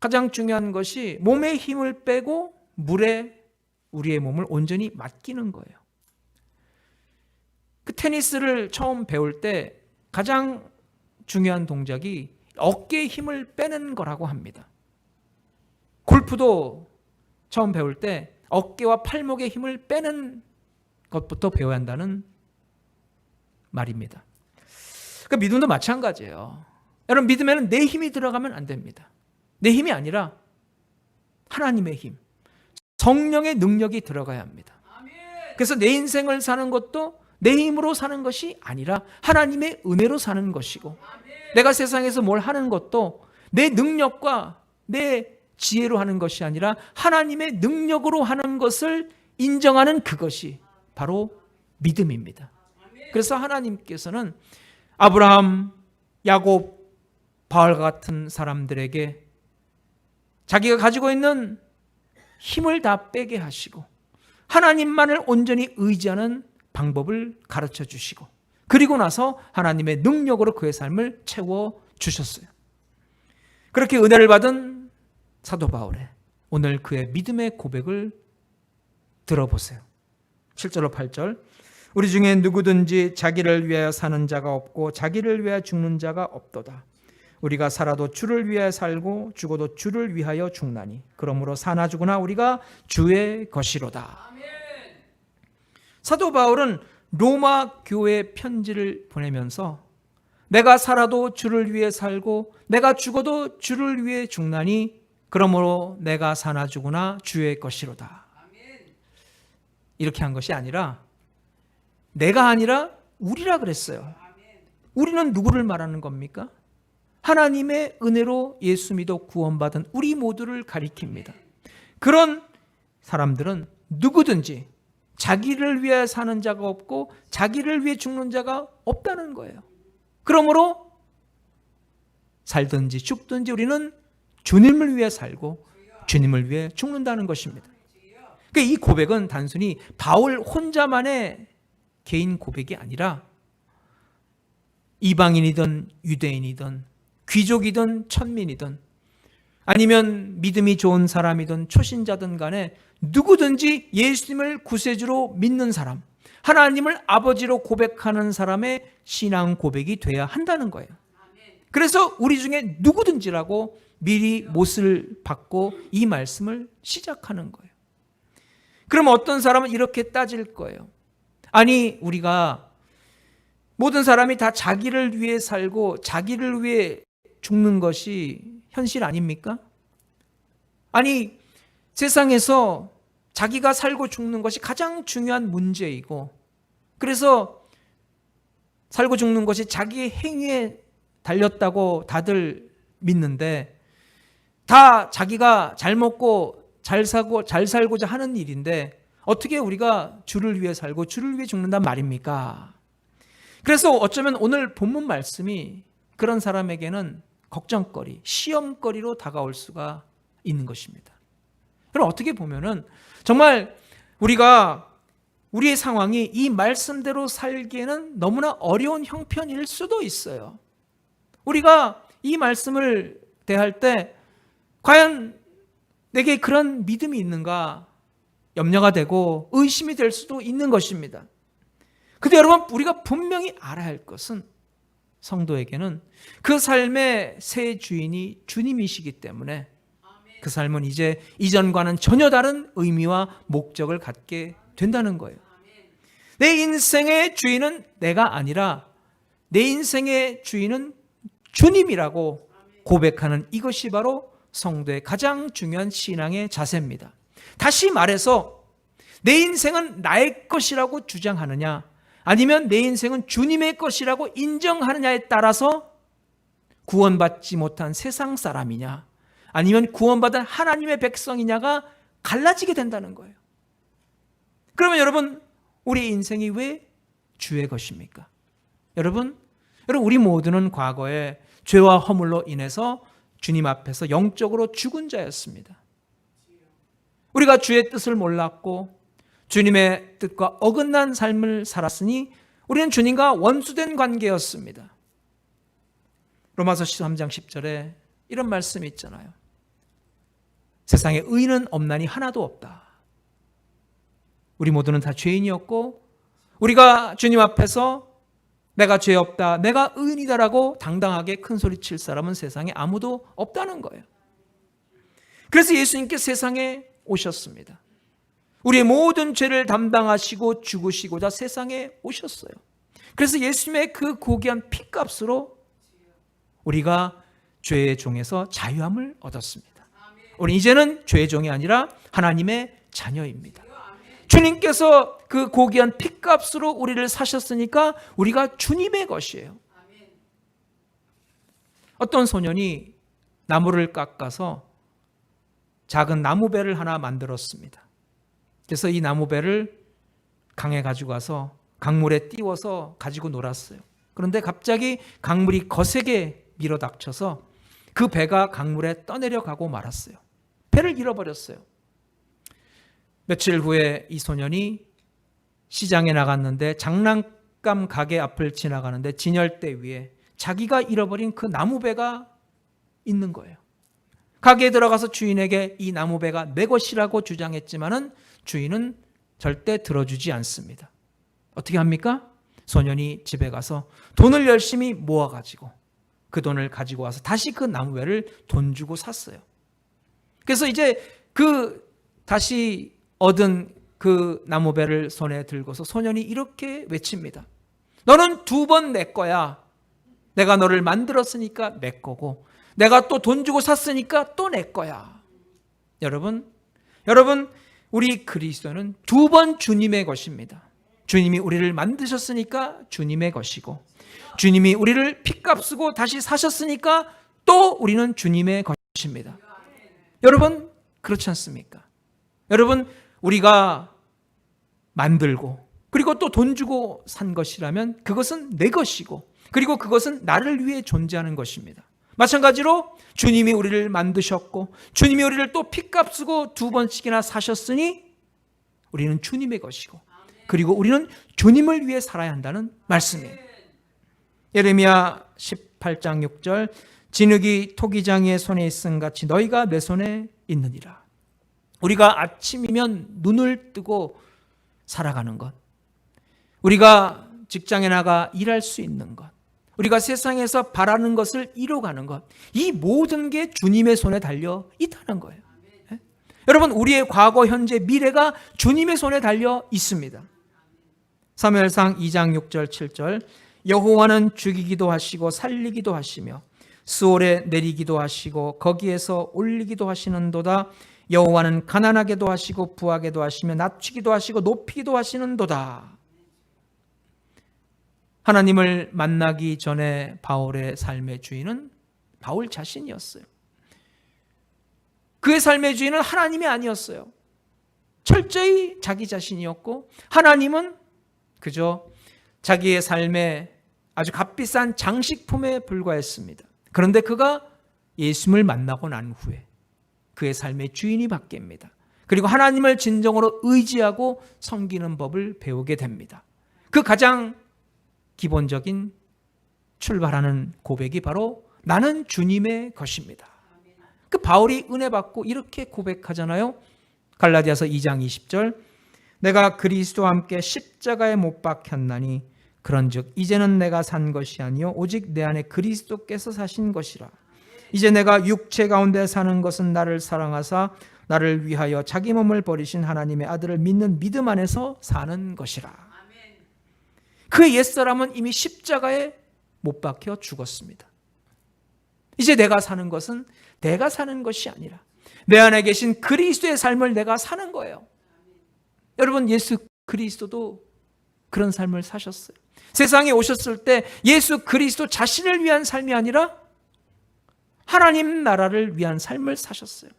가장 중요한 것이 몸에 힘을 빼고 물에 우리의 몸을 온전히 맡기는 거예요. 그 테니스를 처음 배울 때 가장 중요한 동작이 어깨에 힘을 빼는 거라고 합니다. 골프도 처음 배울 때 어깨와 팔목에 힘을 빼는 것부터 배워야 한다는 말입니다. 그 믿음도 마찬가지예요. 여러분, 믿음에는 내 힘이 들어가면 안 됩니다. 내 힘이 아니라 하나님의 힘, 성령의 능력이 들어가야 합니다. 그래서 내 인생을 사는 것도 내 힘으로 사는 것이 아니라 하나님의 은혜로 사는 것이고 내가 세상에서 뭘 하는 것도 내 능력과 내 지혜로 하는 것이 아니라 하나님의 능력으로 하는 것을 인정하는 그것이 바로 믿음입니다. 그래서 하나님께서는 아브라함, 야곱, 바울 같은 사람들에게 자기가 가지고 있는 힘을 다 빼게 하시고 하나님만을 온전히 의지하는 방법을 가르쳐 주시고 그리고 나서 하나님의 능력으로 그의 삶을 채워 주셨어요. 그렇게 은혜를 받은 사도 바울의 오늘 그의 믿음의 고백을 들어보세요. 7절로 8절 우리 중에 누구든지 자기를 위하여 사는 자가 없고 자기를 위하여 죽는 자가 없도다. 우리가 살아도 주를 위하여 살고 죽어도 주를 위하여 죽나니 그러므로 사나 죽으나 우리가 주의 것이로다. 아멘. 사도 바울은 로마 교회 편지를 보내면서 내가 살아도 주를 위해 살고 내가 죽어도 주를 위해 죽나니 그러므로 내가 사나 죽으나 주의 것이로다. 아멘. 이렇게 한 것이 아니라 내가 아니라 우리라 그랬어요. 아멘. 우리는 누구를 말하는 겁니까? 하나님의 은혜로 예수 믿어 구원받은 우리 모두를 가리킵니다. 그런 사람들은 누구든지 자기를 위해 사는 자가 없고 자기를 위해 죽는 자가 없다는 거예요. 그러므로 살든지 죽든지 우리는 주님을 위해 살고 주님을 위해 죽는다는 것입니다. 그러니까 이 고백은 단순히 바울 혼자만의 개인 고백이 아니라 이방인이든 유대인이든 귀족이든 천민이든 아니면 믿음이 좋은 사람이든 초신자든 간에 누구든지 예수님을 구세주로 믿는 사람, 하나님을 아버지로 고백하는 사람의 신앙 고백이 돼야 한다는 거예요. 그래서 우리 중에 누구든지라고 미리 못을 받고 이 말씀을 시작하는 거예요. 그럼 어떤 사람은 이렇게 따질 거예요. 아니, 우리가 모든 사람이 다 자기를 위해 살고 자기를 위해 죽는 것이 현실 아닙니까? 아니, 세상에서 자기가 살고 죽는 것이 가장 중요한 문제이고, 그래서 살고 죽는 것이 자기의 행위에 달렸다고 다들 믿는데, 다 자기가 잘 먹고 잘 사고 잘 살고자 하는 일인데 어떻게 우리가 주를 위해 살고 주를 위해 죽는단 말입니까? 그래서 어쩌면 오늘 본문 말씀이 그런 사람에게는 걱정거리, 시험거리로 다가올 수가 있는 것입니다. 그럼 어떻게 보면은 정말 우리가 우리의 상황이 이 말씀대로 살기에는 너무나 어려운 형편일 수도 있어요. 우리가 이 말씀을 대할 때 과연 내게 그런 믿음이 있는가 염려가 되고 의심이 될 수도 있는 것입니다. 근데 여러분, 우리가 분명히 알아야 할 것은 성도에게는 그 삶의 새 주인이 주님이시기 때문에 그 삶은 이제 이전과는 전혀 다른 의미와 목적을 갖게 된다는 거예요. 내 인생의 주인은 내가 아니라 내 인생의 주인은 주님이라고 고백하는 이것이 바로 성도의 가장 중요한 신앙의 자세입니다. 다시 말해서 내 인생은 나의 것이라고 주장하느냐 아니면 내 인생은 주님의 것이라고 인정하느냐에 따라서 구원받지 못한 세상 사람이냐 아니면 구원받은 하나님의 백성이냐가 갈라지게 된다는 거예요. 그러면 여러분, 우리 인생이 왜 주의 것입니까? 여러분 우리 모두는 과거에 죄와 허물로 인해서 주님 앞에서 영적으로 죽은 자였습니다. 우리가 주의 뜻을 몰랐고 주님의 뜻과 어긋난 삶을 살았으니 우리는 주님과 원수된 관계였습니다. 로마서 13장 10절에 이런 말씀이 있잖아요. 세상에 의인은 없나니 하나도 없다. 우리 모두는 다 죄인이었고 우리가 주님 앞에서 내가 죄 없다, 내가 의인이다라고 당당하게 큰 소리 칠 사람은 세상에 아무도 없다는 거예요. 그래서 예수님께 세상에 오셨습니다. 우리의 모든 죄를 담당하시고 죽으시고자 세상에 오셨어요. 그래서 예수님의 그 고귀한 피값으로 우리가 죄의 종에서 자유함을 얻었습니다. 우리 이제는 죄의 종이 아니라 하나님의 자녀입니다. 주님께서 그 고귀한 피값으로 우리를 사셨으니까 우리가 주님의 것이에요. 어떤 소년이 나무를 깎아서 작은 나무배를 하나 만들었습니다. 그래서 이 나무배를 강에 가지고 가서 강물에 띄워서 가지고 놀았어요. 그런데 갑자기 강물이 거세게 밀어닥쳐서 그 배가 강물에 떠내려가고 말았어요. 배를 잃어버렸어요. 며칠 후에 이 소년이 시장에 나갔는데 장난감 가게 앞을 지나가는데 진열대 위에 자기가 잃어버린 그 나무배가 있는 거예요. 가게에 들어가서 주인에게 이 나무배가 내 것이라고 주장했지만은 주인은 절대 들어주지 않습니다. 어떻게 합니까? 소년이 집에 가서 돈을 열심히 모아가지고 그 돈을 가지고 와서 다시 그 나무배를 돈 주고 샀어요. 그래서 이제 그 다시 얻은 그 나무배를 손에 들고서 소년이 이렇게 외칩니다. 너는 2번 내 거야. 내가 너를 만들었으니까 내 거고 내가 또 돈 주고 샀으니까 또 내 거야. 여러분, 우리 그리스도는 2번 주님의 것입니다. 주님이 우리를 만드셨으니까 주님의 것이고, 주님이 우리를 피값 쓰고 다시 사셨으니까 또 우리는 주님의 것입니다. 여러분, 그렇지 않습니까? 여러분, 우리가 만들고 그리고 또 돈 주고 산 것이라면 그것은 내 것이고, 그리고 그것은 나를 위해 존재하는 것입니다. 마찬가지로 주님이 우리를 만드셨고 주님이 우리를 또 피값 쓰고 2번씩이나 사셨으니 우리는 주님의 것이고, 그리고 우리는 주님을 위해 살아야 한다는 말씀이에요. 예레미야 18장 6절, 진흙이 토기장이의 손에 있음 같이 너희가 내 손에 있느니라. 우리가 아침이면 눈을 뜨고 살아가는 것, 우리가 직장에 나가 일할 수 있는 것, 우리가 세상에서 바라는 것을 이루어가는 것, 이 모든 게 주님의 손에 달려 있다는 거예요. 네? 여러분, 우리의 과거, 현재, 미래가 주님의 손에 달려 있습니다. 사무엘상 2장 6절 7절, 여호와는 죽이기도 하시고 살리기도 하시며 스올에 내리기도 하시고 거기에서 올리기도 하시는도다. 여호와는 가난하게도 하시고 부하게도 하시며 낮추기도 하시고 높이기도 하시는도다. 하나님을 만나기 전에 바울의 삶의 주인은 바울 자신이었어요. 그의 삶의 주인은 하나님이 아니었어요. 철저히 자기 자신이었고, 하나님은 그저 자기의 삶에 아주 값비싼 장식품에 불과했습니다. 그런데 그가 예수님을 만나고 난 후에 그의 삶의 주인이 바뀝니다. 그리고 하나님을 진정으로 의지하고 섬기는 법을 배우게 됩니다. 그 가장 기본적인 출발하는 고백이 바로 나는 주님의 것입니다. 그 바울이 은혜 받고 이렇게 고백하잖아요. 갈라디아서 2장 20절, 내가 그리스도와 함께 십자가에 못 박혔나니 그런즉 이제는 내가 산 것이 아니요 오직 내 안에 그리스도께서 사신 것이라. 이제 내가 육체 가운데 사는 것은 나를 사랑하사 나를 위하여 자기 몸을 버리신 하나님의 아들을 믿는 믿음 안에서 사는 것이라. 그의 옛사람은 이미 십자가에 못 박혀 죽었습니다. 이제 내가 사는 것은 내가 사는 것이 아니라 내 안에 계신 그리스도의 삶을 내가 사는 거예요. 여러분, 예수 그리스도도 그런 삶을 사셨어요. 세상에 오셨을 때 예수 그리스도 자신을 위한 삶이 아니라 하나님 나라를 위한 삶을 사셨어요.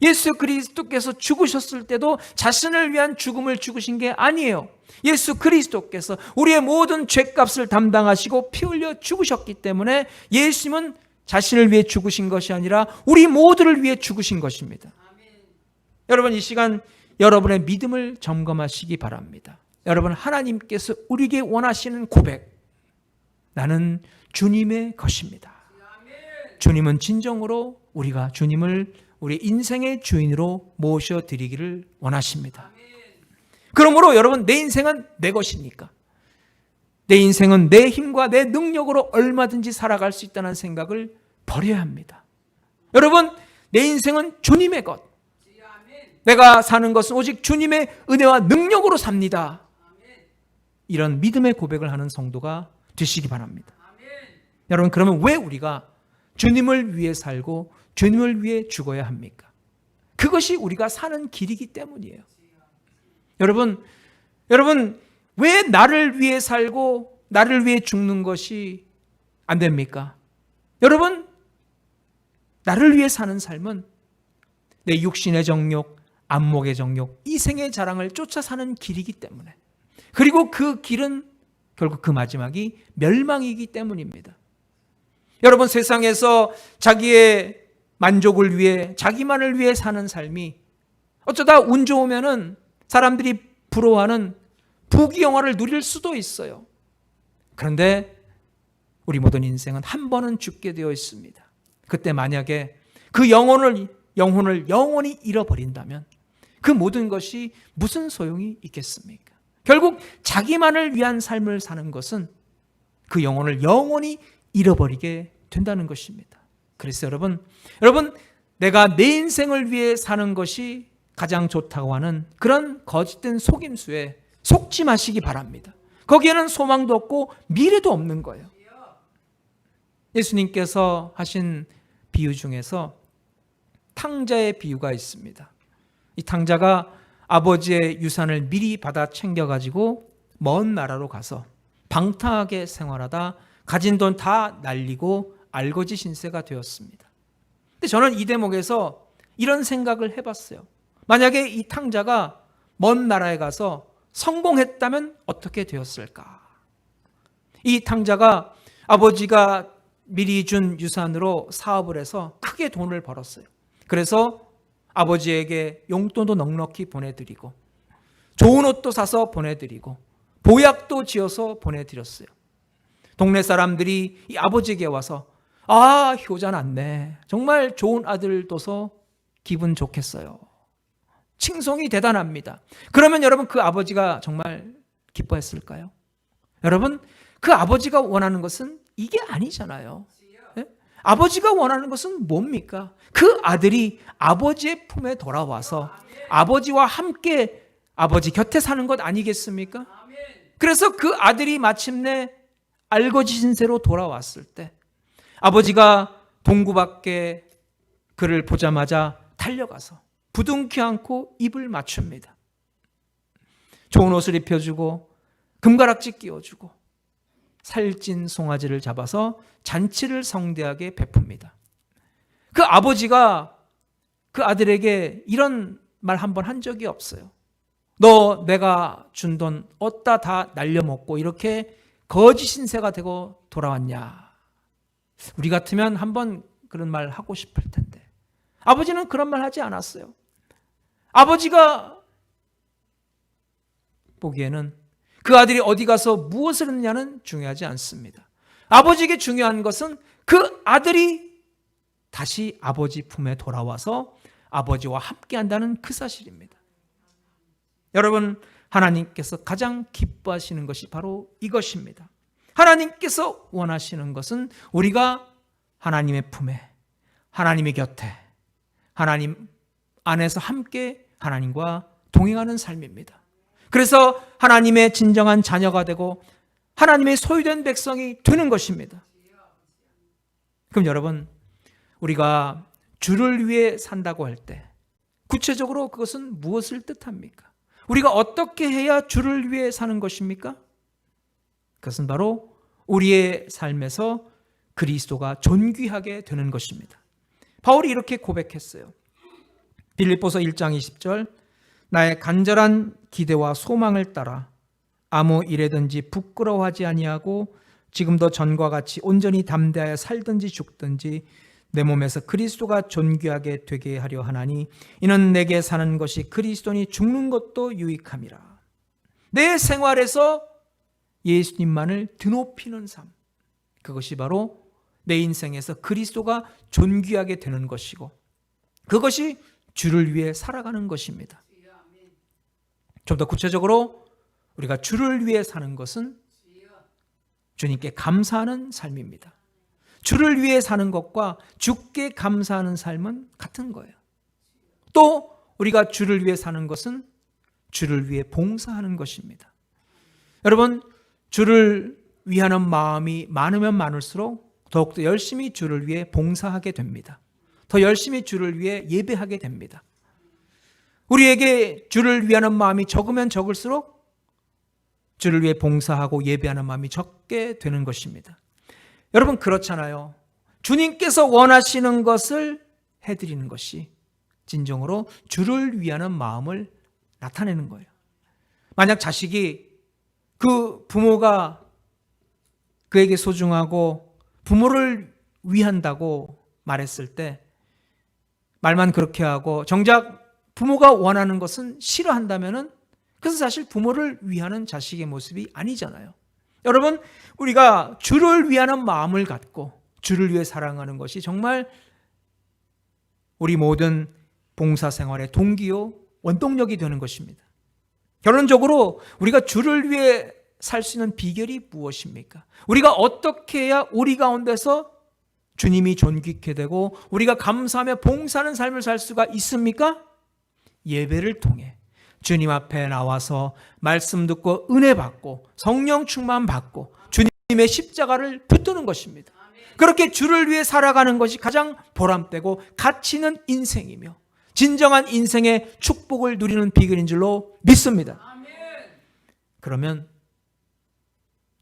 예수 그리스도께서 죽으셨을 때도 자신을 위한 죽음을 죽으신 게 아니에요. 예수 그리스도께서 우리의 모든 죄값을 담당하시고 피 흘려 죽으셨기 때문에 예수님은 자신을 위해 죽으신 것이 아니라 우리 모두를 위해 죽으신 것입니다. 여러분, 이 시간 여러분의 믿음을 점검하시기 바랍니다. 여러분, 하나님께서 우리에게 원하시는 고백, 나는 주님의 것입니다. 주님은 진정으로 우리가 주님을 우리 인생의 주인으로 모셔드리기를 원하십니다. 그러므로 여러분, 내 인생은 내 것이니까 내 인생은 내 힘과 내 능력으로 얼마든지 살아갈 수 있다는 생각을 버려야 합니다. 여러분, 내 인생은 주님의 것, 내가 사는 것은 오직 주님의 은혜와 능력으로 삽니다. 이런 믿음의 고백을 하는 성도가 되시기 바랍니다. 여러분, 그러면 왜 우리가 주님을 위해 살고 주님을 위해 죽어야 합니까? 그것이 우리가 사는 길이기 때문이에요. 여러분, 왜 나를 위해 살고 나를 위해 죽는 것이 안 됩니까? 여러분, 나를 위해 사는 삶은 내 육신의 정욕, 안목의 정욕, 이생의 자랑을 쫓아 사는 길이기 때문에, 그리고 그 길은 결국 그 마지막이 멸망이기 때문입니다. 여러분, 세상에서 자기의 만족을 위해, 자기만을 위해 사는 삶이 어쩌다 운 좋으면은 사람들이 부러워하는 부귀영화를 누릴 수도 있어요. 그런데 우리 모든 인생은 한 번은 죽게 되어 있습니다. 그때 만약에 그 영혼을 영원히 잃어버린다면 그 모든 것이 무슨 소용이 있겠습니까? 결국 자기만을 위한 삶을 사는 것은 그 영혼을 영원히 잃어버리게 된다는 것입니다. 그래서 여러분, 내가 내 인생을 위해 사는 것이 가장 좋다고 하는 그런 거짓된 속임수에 속지 마시기 바랍니다. 거기에는 소망도 없고 미래도 없는 거예요. 예수님께서 하신 비유 중에서 탕자의 비유가 있습니다. 이 탕자가 아버지의 유산을 미리 받아 챙겨가지고 먼 나라로 가서 방탕하게 생활하다 가진 돈 다 날리고 알거지 신세가 되었습니다. 근데 저는 이 대목에서 이런 생각을 해봤어요. 만약에 이 탕자가 먼 나라에 가서 성공했다면 어떻게 되었을까? 이 탕자가 아버지가 미리 준 유산으로 사업을 해서 크게 돈을 벌었어요. 그래서 아버지에게 용돈도 넉넉히 보내드리고 좋은 옷도 사서 보내드리고 보약도 지어서 보내드렸어요. 동네 사람들이 이 아버지에게 와서 효자 났네. 정말 좋은 아들 둬서 기분 좋겠어요. 칭송이 대단합니다. 그러면 여러분 그 아버지가 정말 기뻐했을까요? 여러분 그 아버지가 원하는 것은 이게 아니잖아요. 네? 아버지가 원하는 것은 뭡니까? 그 아들이 아버지의 품에 돌아와서 아버지와 함께 아버지 곁에 사는 것 아니겠습니까? 그래서 그 아들이 마침내 알거지 신세로 돌아왔을 때 아버지가 동구 밖에 그를 보자마자 달려가서 부둥켜 안고 입을 맞춥니다. 좋은 옷을 입혀주고 금가락지 끼워주고 살찐 송아지를 잡아서 잔치를 성대하게 베풉니다. 그 아버지가 그 아들에게 이런 말 한 번 한 적이 없어요. 너 내가 준 돈 어디다 다 날려먹고 이렇게 거지 신세가 되고 돌아왔냐. 우리 같으면 한번 그런 말 하고 싶을 텐데 아버지는 그런 말 하지 않았어요. 아버지가 보기에는 그 아들이 어디 가서 무엇을 했느냐는 중요하지 않습니다. 아버지에게 중요한 것은 그 아들이 다시 아버지 품에 돌아와서 아버지와 함께 한다는 그 사실입니다. 여러분, 하나님께서 가장 기뻐하시는 것이 바로 이것입니다. 하나님께서 원하시는 것은 우리가 하나님의 품에, 하나님의 곁에, 하나님 안에서 함께 하나님과 동행하는 삶입니다. 그래서 하나님의 진정한 자녀가 되고 하나님의 소유된 백성이 되는 것입니다. 그럼 여러분, 우리가 주를 위해 산다고 할 때 구체적으로 그것은 무엇을 뜻합니까? 우리가 어떻게 해야 주를 위해 사는 것입니까? 그것은 바로 우리의 삶에서 그리스도가 존귀하게 되는 것입니다. 바울이 이렇게 고백했어요. 빌립보서 1장 20절, 나의 간절한 기대와 소망을 따라 아무 일에든지 부끄러워하지 아니하고 지금도 전과 같이 온전히 담대하여 살든지 죽든지 내 몸에서 그리스도가 존귀하게 되게 하려 하나니 이는 내게 사는 것이 그리스도니 죽는 것도 유익함이라. 내 생활에서 예수님만을 드높이는 삶, 그것이 바로 내 인생에서 그리스도가 존귀하게 되는 것이고 그것이 주를 위해 살아가는 것입니다. 좀 더 구체적으로 우리가 주를 위해 사는 것은 주님께 감사하는 삶입니다. 주를 위해 사는 것과 주께 감사하는 삶은 같은 거예요. 또 우리가 주를 위해 사는 것은 주를 위해 봉사하는 것입니다. 여러분, 주를 위하는 마음이 많으면 많을수록 더욱더 열심히 주를 위해 봉사하게 됩니다. 더 열심히 주를 위해 예배하게 됩니다. 우리에게 주를 위하는 마음이 적으면 적을수록 주를 위해 봉사하고 예배하는 마음이 적게 되는 것입니다. 여러분, 그렇잖아요. 주님께서 원하시는 것을 해드리는 것이 진정으로 주를 위하는 마음을 나타내는 거예요. 만약 자식이 그 부모가 그에게 소중하고 부모를 위한다고 말했을 때 말만 그렇게 하고 정작 부모가 원하는 것은 싫어한다면은 그것은 사실 부모를 위하는 자식의 모습이 아니잖아요. 여러분, 우리가 주를 위하는 마음을 갖고 주를 위해 사랑하는 것이 정말 우리 모든 봉사생활의 동기요 원동력이 되는 것입니다. 결론적으로 우리가 주를 위해 살 수 있는 비결이 무엇입니까? 우리가 어떻게 해야 우리 가운데서 주님이 존귀케 되고 우리가 감사하며 봉사하는 삶을 살 수가 있습니까? 예배를 통해 주님 앞에 나와서 말씀 듣고 은혜 받고 성령 충만 받고 주님의 십자가를 붙드는 것입니다. 그렇게 주를 위해 살아가는 것이 가장 보람되고 가치 있는 인생이며 진정한 인생의 축복을 누리는 비결인 줄로 믿습니다. 그러면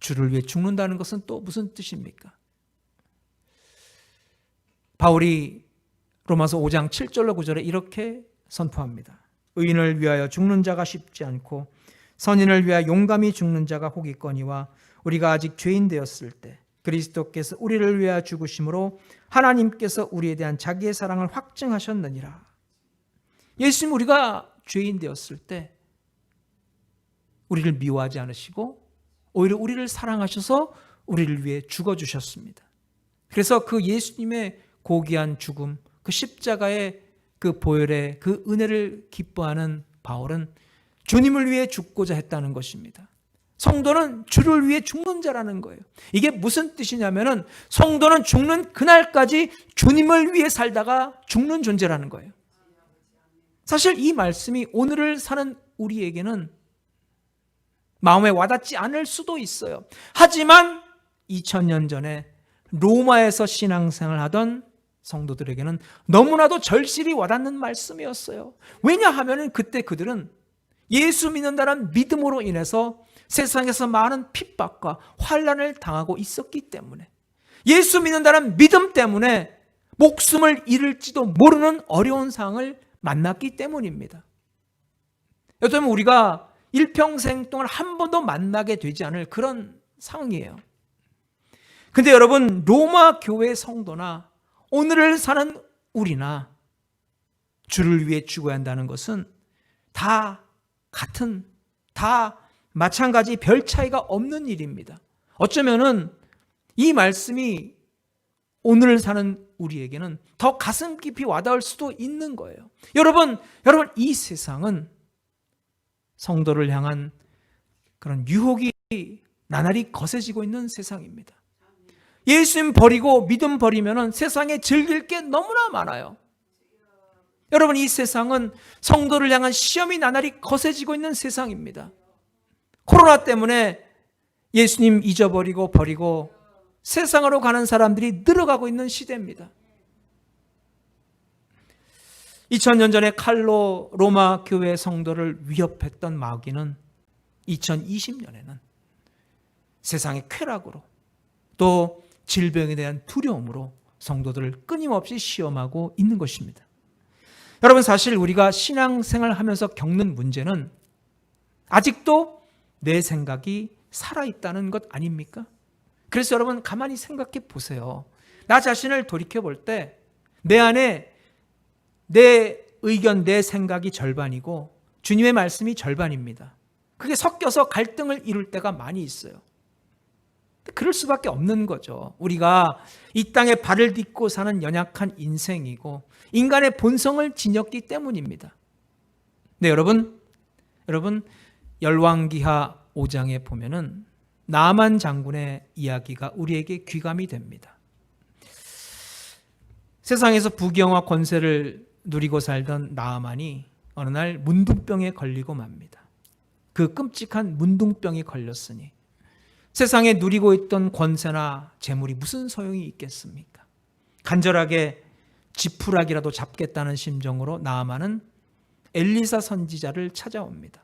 주를 위해 죽는다는 것은 또 무슨 뜻입니까? 바울이 로마서 5장 7절로 9절에 이렇게 선포합니다. 의인을 위하여 죽는 자가 쉽지 않고 선인을 위하여 용감히 죽는 자가 혹 있거니와 우리가 아직 죄인 되었을 때 그리스도께서 우리를 위하여 죽으심으로 하나님께서 우리에 대한 자기의 사랑을 확증하셨느니라. 예수님 우리가 죄인 되었을 때 우리를 미워하지 않으시고 오히려 우리를 사랑하셔서 우리를 위해 죽어주셨습니다. 그래서 그 예수님의 고귀한 죽음, 그 십자가의 그 보혈의 그 은혜를 기뻐하는 바울은 주님을 위해 죽고자 했다는 것입니다. 성도는 주를 위해 죽는 자라는 거예요. 이게 무슨 뜻이냐면은 성도는 죽는 그날까지 주님을 위해 살다가 죽는 존재라는 거예요. 사실 이 말씀이 오늘을 사는 우리에게는 마음에 와닿지 않을 수도 있어요. 하지만 2000년 전에 로마에서 신앙생활 하던 성도들에게는 너무나도 절실히 와닿는 말씀이었어요. 왜냐하면 그때 그들은 예수 믿는다는 믿음으로 인해서 세상에서 많은 핍박과 환난을 당하고 있었기 때문에, 예수 믿는다는 믿음 때문에 목숨을 잃을지도 모르는 어려운 상황을 만났기 때문입니다. 여러분, 우리가 일평생 동안 한 번도 만나게 되지 않을 그런 상황이에요. 근데 여러분, 로마 교회 성도나 오늘을 사는 우리나 주를 위해 죽어야 한다는 것은 다 같은, 다 마찬가지 별 차이가 없는 일입니다. 어쩌면은 이 말씀이 오늘을 사는 우리에게는 더 가슴 깊이 와닿을 수도 있는 거예요. 여러분, 이 세상은 성도를 향한 그런 유혹이 나날이 거세지고 있는 세상입니다. 예수님 버리고 믿음 버리면은 세상에 즐길 게 너무나 많아요. 여러분, 이 세상은 성도를 향한 시험이 나날이 거세지고 있는 세상입니다. 코로나 때문에 예수님 잊어버리고 버리고 세상으로 가는 사람들이 늘어가고 있는 시대입니다. 2000년 전에 칼로 로마 교회 성도를 위협했던 마귀는 2020년에는 세상의 쾌락으로 또 질병에 대한 두려움으로 성도들을 끊임없이 시험하고 있는 것입니다. 여러분, 사실 우리가 신앙생활을 하면서 겪는 문제는 아직도 내 생각이 살아있다는 것 아닙니까? 그래서 여러분, 가만히 생각해 보세요. 나 자신을 돌이켜 볼 때 내 안에 내 의견, 내 생각이 절반이고 주님의 말씀이 절반입니다. 그게 섞여서 갈등을 이룰 때가 많이 있어요. 그럴 수밖에 없는 거죠. 우리가 이 땅에 발을 딛고 사는 연약한 인생이고 인간의 본성을 지녔기 때문입니다. 네, 여러분 열왕기하 5장에 보면은 나만 장군의 이야기가 우리에게 귀감이 됩니다. 세상에서 부귀영화 권세를 누리고 살던 나아만이 어느 날 문둥병에 걸리고 맙니다. 그 끔찍한 문둥병이 걸렸으니 세상에 누리고 있던 권세나 재물이 무슨 소용이 있겠습니까? 간절하게 지푸라기라도 잡겠다는 심정으로 나아만은 엘리사 선지자를 찾아옵니다.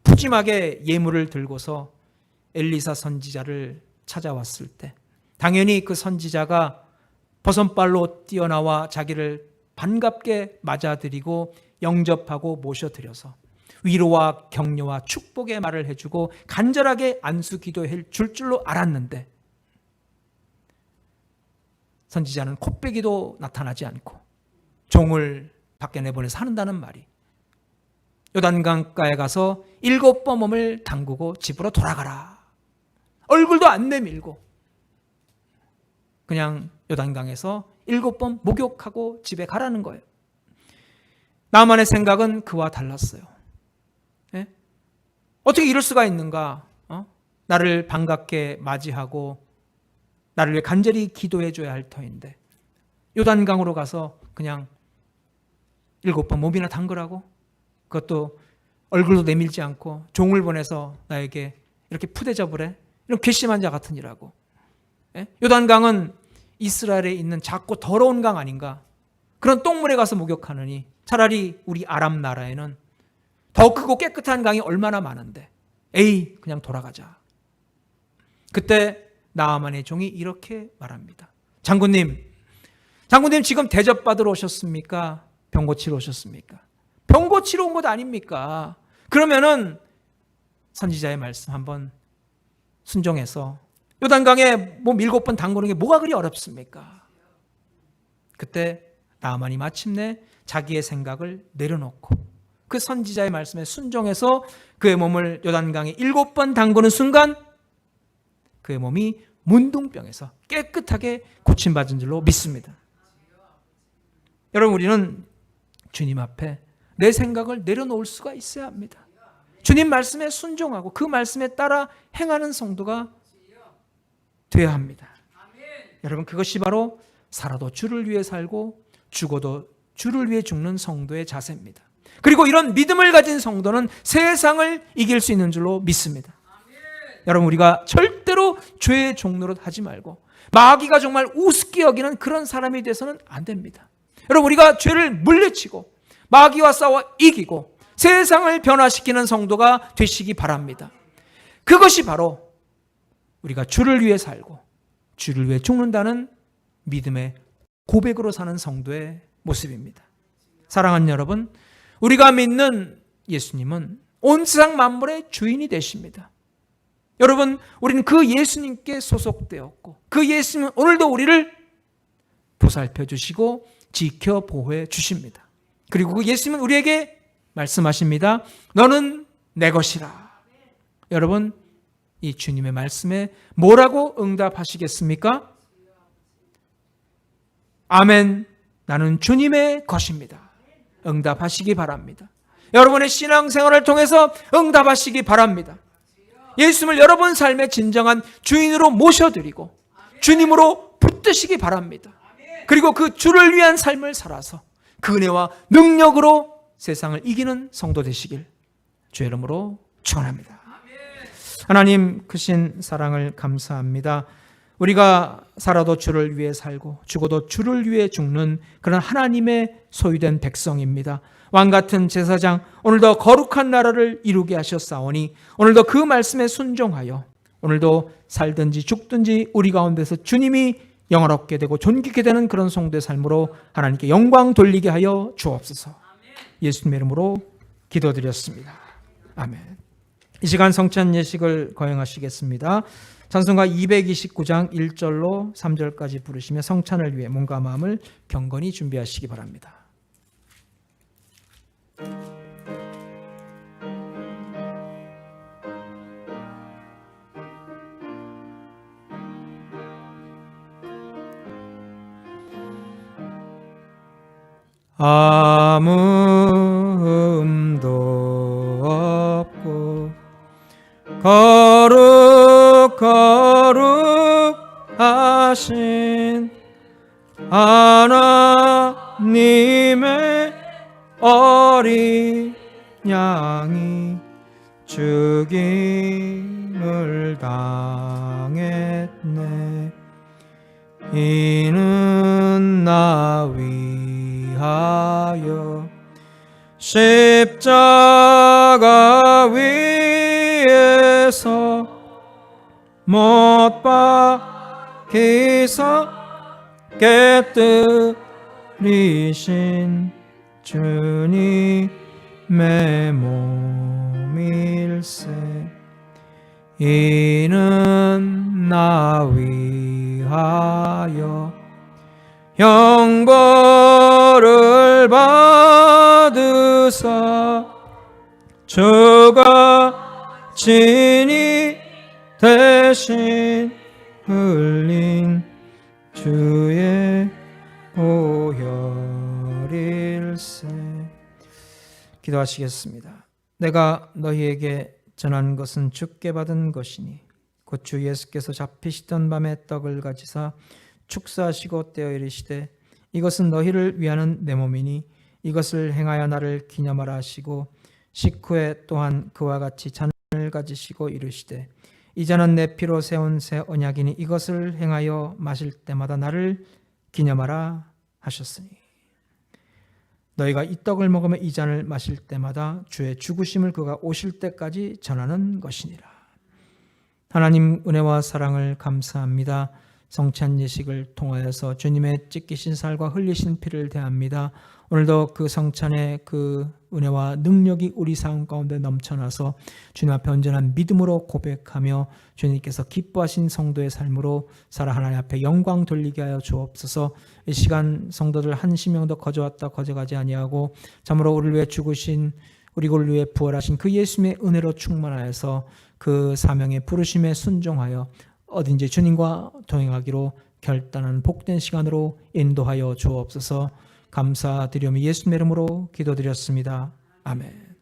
푸짐하게 예물을 들고서 엘리사 선지자를 찾아왔을 때 당연히 그 선지자가 버선발로 뛰어나와 자기를 반갑게 맞아들이고 영접하고 모셔드려서 위로와 격려와 축복의 말을 해주고 간절하게 안수 기도해 줄 줄로 알았는데 선지자는 코빼기도 나타나지 않고 종을 밖에 내보내서 하는다는 말이 요단강가에 가서 7번 몸을 담그고 집으로 돌아가라. 얼굴도 안 내밀고 그냥 요단강에서 7번 목욕하고 집에 가라는 거예요. 나만의 생각은 그와 달랐어요. 네? 어떻게 이럴 수가 있는가? 나를 반갑게 맞이하고 나를 위해 간절히 기도해 줘야 할 터인데 요단강으로 가서 그냥 7번 몸이나 담그라고? 그것도 얼굴도 내밀지 않고 종을 보내서 나에게 이렇게 푸대접을 해? 이런 괘씸한 자 같으니라고. 예? 요단강은 이스라엘에 있는 작고 더러운 강 아닌가? 그런 똥물에 가서 목욕하느니 차라리 우리 아람 나라에는 더 크고 깨끗한 강이 얼마나 많은데 에이 그냥 돌아가자. 그때 나아만의 종이 이렇게 말합니다. 장군님 지금 대접받으러 오셨습니까? 병 고치러 오셨습니까? 병 고치러 온 것 아닙니까? 그러면은 선지자의 말씀 한번 순종해서 요단강에 몸 7번 담그는 게 뭐가 그리 어렵습니까? 그때 나아만이 마침내 자기의 생각을 내려놓고 그 선지자의 말씀에 순종해서 그의 몸을 요단강에 7번 담그는 순간 그의 몸이 문둥병에서 깨끗하게 고침받은 줄로 믿습니다. 여러분, 우리는 주님 앞에 내 생각을 내려놓을 수가 있어야 합니다. 주님 말씀에 순종하고 그 말씀에 따라 행하는 성도가 되어야 합니다. 여러분, 그것이 바로 살아도 주를 위해 살고 죽어도 주를 위해 죽는 성도의 자세입니다. 그리고 이런 믿음을 가진 성도는 세상을 이길 수 있는 줄로 믿습니다. 여러분, 우리가 절대로 죄의 종노릇 하지 말고 마귀가 정말 우습게 여기는 그런 사람이 돼서는 안 됩니다. 여러분, 우리가 죄를 물리치고 마귀와 싸워 이기고 세상을 변화시키는 성도가 되시기 바랍니다. 그것이 바로 우리가 주를 위해 살고 주를 위해 죽는다는 믿음의 고백으로 사는 성도의 모습입니다. 사랑하는 여러분, 우리가 믿는 예수님은 온 세상 만물의 주인이 되십니다. 여러분, 우리는 그 예수님께 소속되었고 그 예수님은 오늘도 우리를 보살펴 주시고 지켜 보호해 주십니다. 그리고 그 예수님은 우리에게 말씀하십니다. 너는 내 것이라. 여러분, 이 주님의 말씀에 뭐라고 응답하시겠습니까? 아멘, 나는 주님의 것입니다. 응답하시기 바랍니다. 여러분의 신앙생활을 통해서 응답하시기 바랍니다. 예수님을 여러분 삶의 진정한 주인으로 모셔드리고 주님으로 붙드시기 바랍니다. 그리고 그 주를 위한 삶을 살아서 그 은혜와 능력으로 세상을 이기는 성도 되시길 주의 이름으로 축원합니다. 하나님 크신 사랑을 감사합니다. 우리가 살아도 주를 위해 살고 죽어도 주를 위해 죽는 그런 하나님의 소유된 백성입니다. 왕같은 제사장, 오늘도 거룩한 나라를 이루게 하셨사오니 오늘도 그 말씀에 순종하여 오늘도 살든지 죽든지 우리 가운데서 주님이 영화롭게 되고 존귀케 되는 그런 성도의 삶으로 하나님께 영광 돌리게 하여 주옵소서. 예수님의 이름으로 기도드렸습니다. 아멘. 이 시간 성찬 예식을 거행하시겠습니다. 찬송가 229장 1절로 3절까지 부르시며 성찬을 위해 몸과 마음을 경건히 준비하시기 바랍니다. 아무 흠도 없고 거룩하신 하나님의 어린 양이 죽임을 당했네. 이는 나 위하여 십자가 위에서 못 박히사 깨뜨리신 주님의 몸일세. 이는 나 위하여 형벌을 받으사 주가 진이 대신 흘린 주의 보혈일세. 기도하시겠습니다. 내가 너희에게 전한 것은 주께 받은 것이니 곧 주 예수께서 잡히시던 밤에 떡을 가지사 축사하시고 떼어 이르시되 이것은 너희를 위하는 내 몸이니 이것을 행하여 나를 기념하라 하시고 식후에 또한 그와 같이 잔을 가지시고 이르시되 이 잔은 내 피로 세운 새 언약이니 이것을 행하여 마실 때마다 나를 기념하라 하셨으니 너희가 이 떡을 먹으며 이 잔을 마실 때마다 주의 죽으심을 그가 오실 때까지 전하는 것이니라. 하나님 은혜와 사랑을 감사합니다. 성찬 예식을 통하여서 주님의 찢기신 살과 흘리신 피를 대합니다. 오늘도 그 성찬의 그 은혜와 능력이 우리 삶 가운데 넘쳐나서 주님 앞에 온전한 믿음으로 고백하며 주님께서 기뻐하신 성도의 삶으로 살아 하나님 앞에 영광 돌리게 하여 주옵소서. 이 시간 성도들 한 심령도 거저왔다 거저가지 아니하고 참으로 우리를 위해 죽으신 우리를 위해 부활하신 그 예수님의 은혜로 충만하여서 그 사명의 부르심에 순종하여 어딘지 주님과 동행하기로 결단한 복된 시간으로 인도하여 주옵소서. 감사드리며 예수님의 이름으로 기도드렸습니다. 아멘.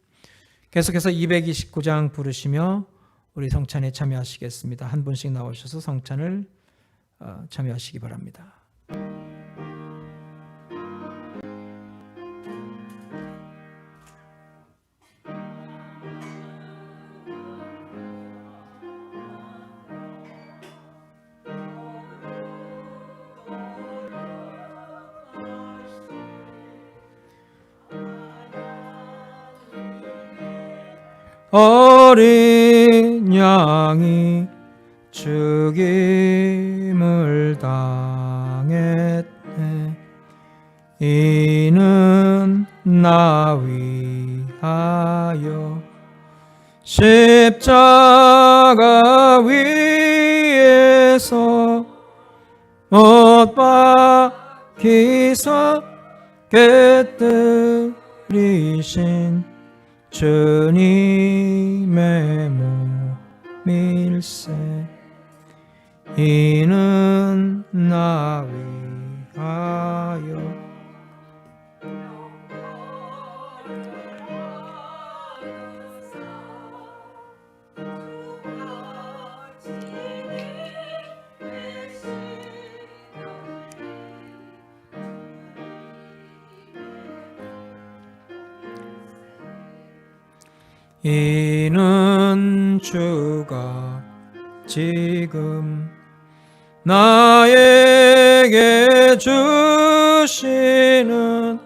계속해서 229장 부르시며 우리 성찬에 참여하시겠습니다. 한 분씩 나오셔서 성찬을 참여하시기 바랍니다. 어린 양이 죽임을 당했네. 이는 나 위하여 십자가 위에서 못 박히사 깨뜨리신 주님의 몸일세. 이는 나 위하여 이는 주가 지금 나에게 주시는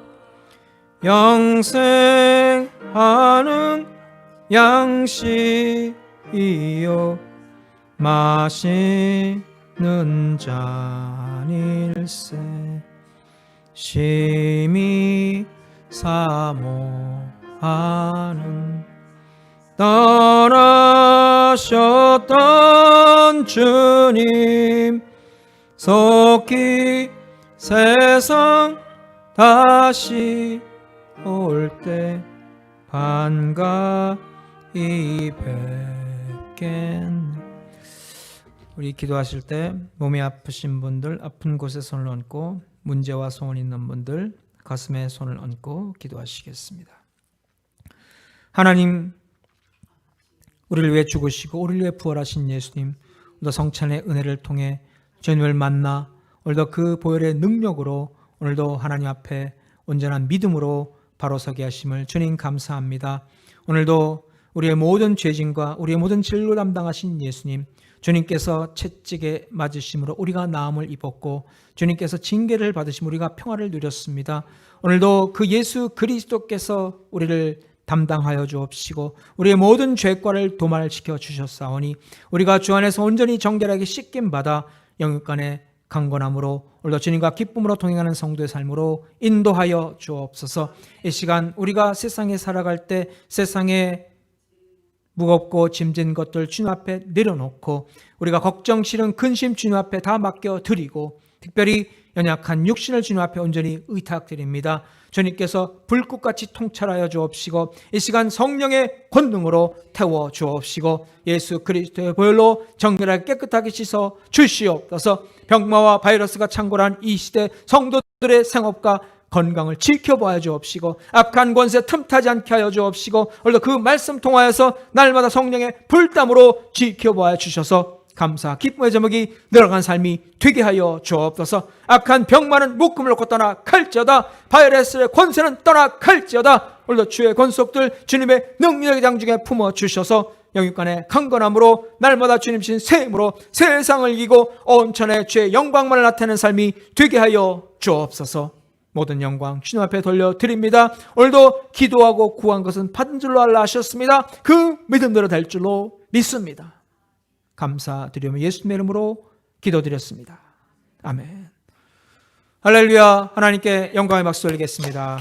영생하는 양식이요 마시는 잔일세. 심히 사모하는 떠나셨던 주님 속히 세상 다시 올 때 반가이 뵙겠네. 우리 기도하실 때 몸이 아프신 분들 아픈 곳에 손을 얹고 문제와 소원 있는 분들 가슴에 손을 얹고 기도하시겠습니다. 하나님, 우리를 위해 죽으시고 우리를 위해 부활하신 예수님, 오늘도 성찬의 은혜를 통해 주님을 만나 오늘도 그 보혈의 능력으로 오늘도 하나님 앞에 온전한 믿음으로 바로 서게 하심을 주님 감사합니다. 오늘도 우리의 모든 죄진과 우리의 모든 진로 담당하신 예수님, 주님께서 채찍에 맞으심으로 우리가 나음을 입었고 주님께서 징계를 받으심 우리가 평화를 누렸습니다. 오늘도 그 예수 그리스도께서 우리를 담당하여 주옵시고 우리의 모든 죄과를 도말시켜 주셨사오니 우리가 주 안에서 온전히 정결하게 씻김 받아 영육간의 강건함으로 오늘도 주님과 기쁨으로 동행하는 성도의 삶으로 인도하여 주옵소서. 이 시간 우리가 세상에 살아갈 때 세상에 무겁고 짐진 것들 주님 앞에 내려놓고 우리가 걱정 싫은 근심 주님 앞에 다 맡겨드리고 특별히 연약한 육신을 주님 앞에 온전히 의탁드립니다. 주님께서 불꽃같이 통찰하여 주옵시고 이 시간 성령의 권능으로 태워 주옵시고 예수 그리스도의 보혈로 정결하게 깨끗하게 씻어 주시옵소서. 병마와 바이러스가 창궐한 이 시대 성도들의 생업과 건강을 지켜봐야 주옵시고 악한 권세 틈타지 않게 하여 주옵시고 오늘도 그 말씀 통하여서 날마다 성령의 불담으로 지켜봐야 주셔서 감사 기쁨의 제목이 늘어간 삶이 되게 하여 주옵소서. 악한 병만은 묶음을 놓고 떠나갈지어다. 바이러스의 권세는 떠나갈지어다. 오늘도 주의 권속들 주님의 능력의 장중에 품어주셔서 영육간의 강건함으로 날마다 주님신 새 힘으로 세상을 이기고 온천의 주의 영광만을 나타내는 삶이 되게 하여 주옵소서. 모든 영광 주님 앞에 돌려드립니다. 오늘도 기도하고 구한 것은 받은 줄로 알라 하셨습니다. 그 믿음대로 될 줄로 믿습니다. 감사드리며 예수님의 이름으로 기도드렸습니다. 아멘. 할렐루야. 하나님께 영광의 박수 올리겠습니다.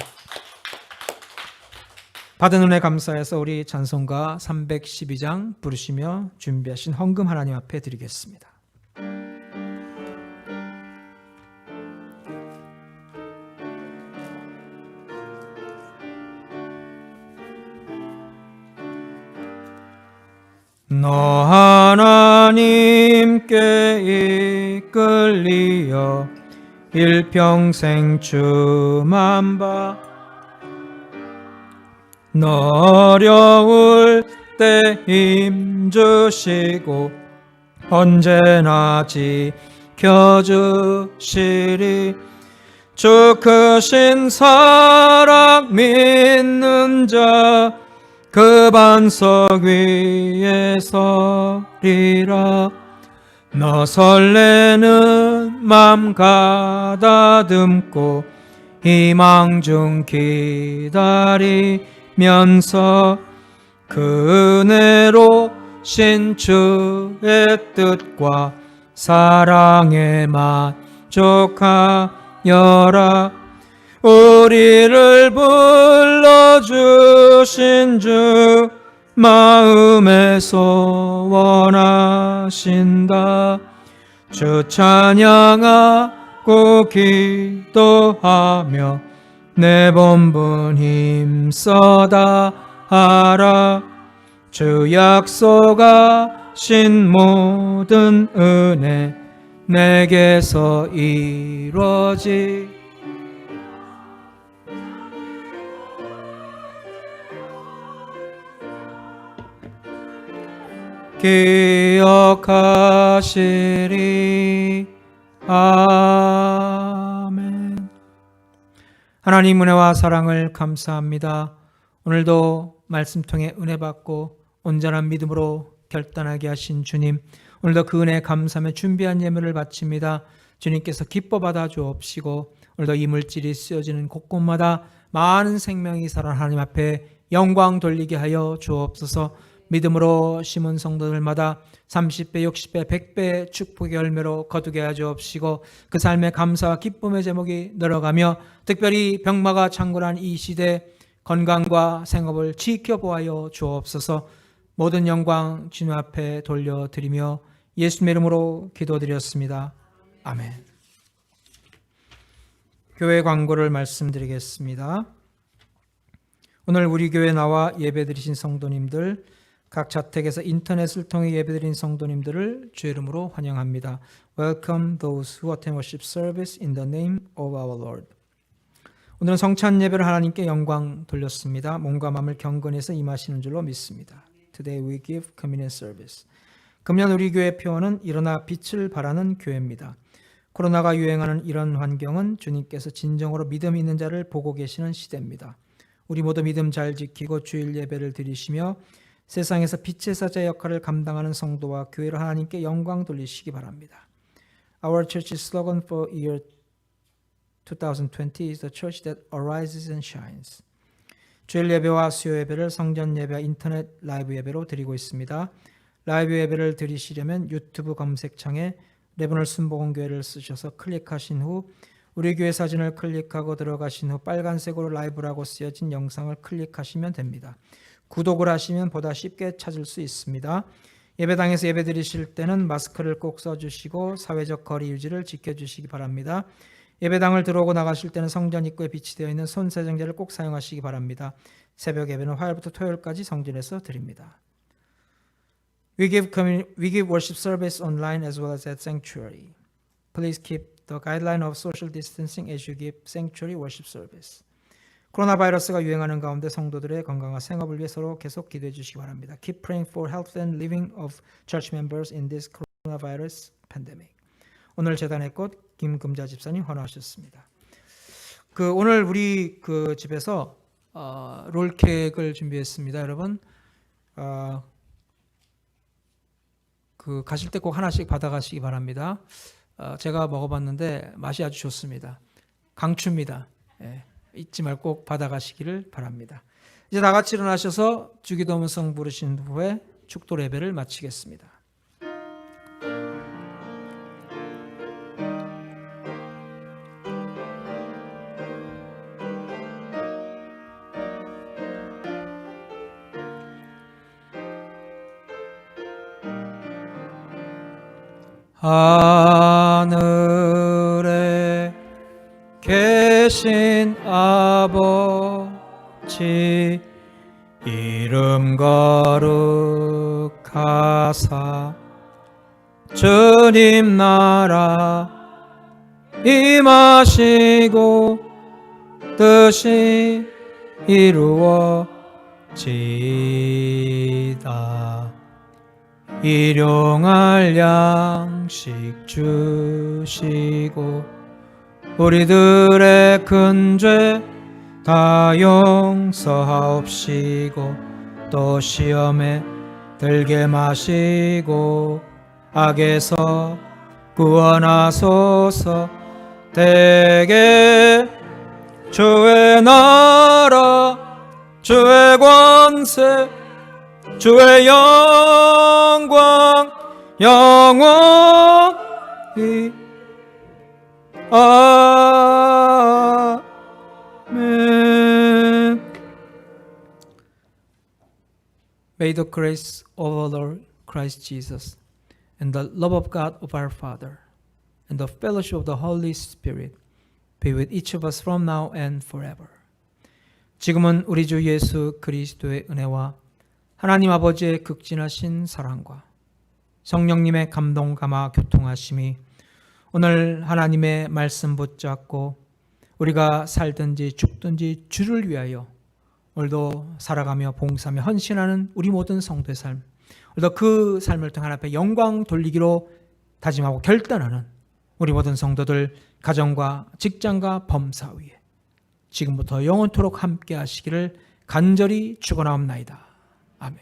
받은 은혜 감사해서 우리 찬송가 312장 부르시며 준비하신 헌금 하나님 앞에 드리겠습니다. 너 하나님께 이끌리어 일평생 주만 봐 너 어려울 때 힘주시고 언제나 지켜주시리 주 크신 사랑 믿는 자 그 반석 위에 서리라 너 설레는 맘 가다듬고 희망 중 기다리면서 그 은혜로 신주의 뜻과 사랑에 만족하여라 우리를 불러주신 주 마음에서 원하신다 주 찬양하고 기도하며 내 본분 힘써다 하라 주 약속하신 모든 은혜 내게서 이루어지 기억하시리. 아멘. 하나님 은혜와 사랑을 감사합니다. 오늘도 말씀 통해 은혜 받고 온전한 믿음으로 결단하게 하신 주님, 오늘도 그 은혜 감사하며 준비한 예물을 바칩니다. 주님께서 기뻐 받아 주옵시고 오늘도 이 물질이 쓰여지는 곳곳마다 많은 생명이 살아 하나님 앞에 영광 돌리게 하여 주옵소서. 믿음으로 심은 성도들마다 30배, 60배, 100배 축복의 열매로 거두게 하여 주옵시고 그 삶의 감사와 기쁨의 제목이 늘어가며 특별히 병마가 창궐한 이 시대 건강과 생업을 지켜보아여 주옵소서. 모든 영광 주님 앞에 돌려드리며 예수님의 이름으로 기도드렸습니다. 아멘. 교회 광고를 말씀드리겠습니다. 오늘 우리 교회 나와 예배드리신 성도님들, 각 자택에서 인터넷을 통해 예배드린 성도님들을 주의 이름으로 환영합니다. Welcome those who attend worship service in the name of our Lord. 오늘은 성찬 예배를 하나님께 영광 돌렸습니다. 몸과 마음을 경건해서 임하시는 줄로 믿습니다. Today we give communion service. 금년 우리 교회 표어는 일어나 빛을 발하는 교회입니다. 코로나가 유행하는 이런 환경은 주님께서 진정으로 믿음 있는 자를 보고 계시는 시대입니다. 우리 모두 믿음 잘 지키고 주일 예배를 드리시며 세상에서 빛의 사자 역할을 감당하는 성도와 교회로 하나님께 영광 돌리시기 바랍니다. Our church's slogan for year 2020 is the church that arises and shines. 주일 예배와 수요 예배를 성전 예배와 인터넷 라이브 예배로 드리고 있습니다. 라이브 예배를 드리시려면 유튜브 검색창에 레버널 순복음교회를 쓰셔서 클릭하신 후 우리 교회 사진을 클릭하고 들어가신 후 빨간색으로 라이브라고 쓰여진 영상을 클릭하시면 됩니다. 구독을 하시면 보다 쉽게 찾을 수 있습니다. 예배당에서 예배 드리실 때는 마스크를 꼭 써주시고 사회적 거리 유지를 지켜주시기 바랍니다. 예배당을 들어오고 나가실 때는 성전 입구에 비치되어 있는 손세정제를 꼭 사용하시기 바랍니다. 새벽 예배는 화요일부터 토요일까지 성전에서 드립니다. We give worship service online as well as at sanctuary. Please keep the guideline of social distancing as you give sanctuary worship service. 코로나 바이러스가 유행하는 가운데 성도들의 건강과 생업을 위해 서로 계속 기도해 주시기 바랍니다. Keep praying for health and living of church members in this coronavirus pandemic. 오늘 제단의 꽃 김금자 집사님 헌화하셨습니다. 오늘 우리 집에서 롤케이크를 준비했습니다, 여러분. 가실 때 꼭 하나씩 받아가시기 바랍니다. 제가 먹어봤는데 맛이 아주 좋습니다. 강추입니다. 예, 잊지 말고 꼭 받아가시기를 바랍니다. 이제 다 같이 일어나셔서 주기도문성 부르신 후에 축도 예배를 마치겠습니다. 하늘에 계신 아버지 이름 거룩하사 주님 나라 임하시고 뜻이 이루어지이다. 일용할 양식 주시고 우리들의 큰 죄 다 용서하옵시고 또 시험에 들게 마시고 악에서 구원하소서. 대개 주의 나라 주의 권세 주의 영광 영원히 아멘. May the grace of our Lord Christ Jesus and the love of God of our Father and the fellowship of the Holy Spirit be with each of us from now and forever. 지금은 우리 주 예수 그리스도의 은혜와 하나님 아버지의 극진하신 사랑과 성령님의 감동 감화 교통하심이 오늘 하나님의 말씀 붙잡고 우리가 살든지 죽든지 주를 위하여 오늘도 살아가며 봉사하며 헌신하는 우리 모든 성도의 삶, 오늘도 그 삶을 통해 하나님 앞에 영광 돌리기로 다짐하고 결단하는 우리 모든 성도들 가정과 직장과 범사 위에 지금부터 영원토록 함께 하시기를 간절히 축원하옵나이다. 아멘.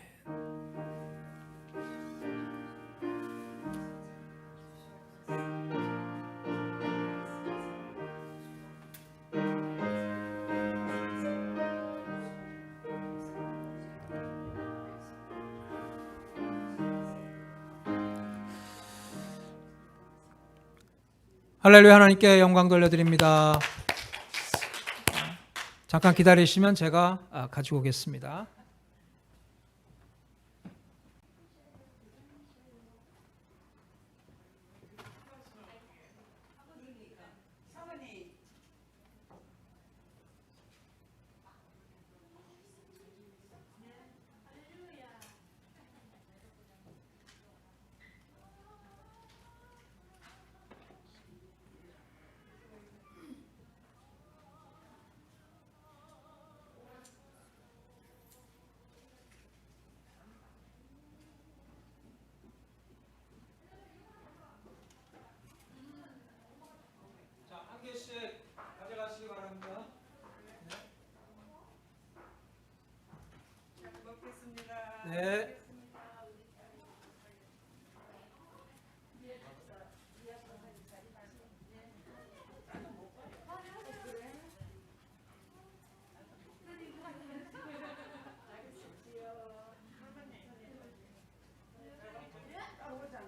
할렐루야. 하나님께 영광 돌려드립니다. 잠깐 기다리시면 제가 가지고 오겠습니다. 한 개씩 가져가시기 바랍니다. 잘 먹겠습니다. 네.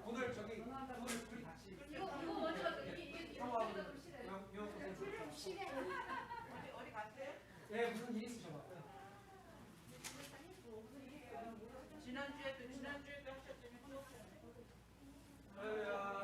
오늘 저기 오늘 둘이 같이 어디 갔어요? 네, 무슨 일 있으셔가지고. 지난주에도 하셨더니 할렐루야.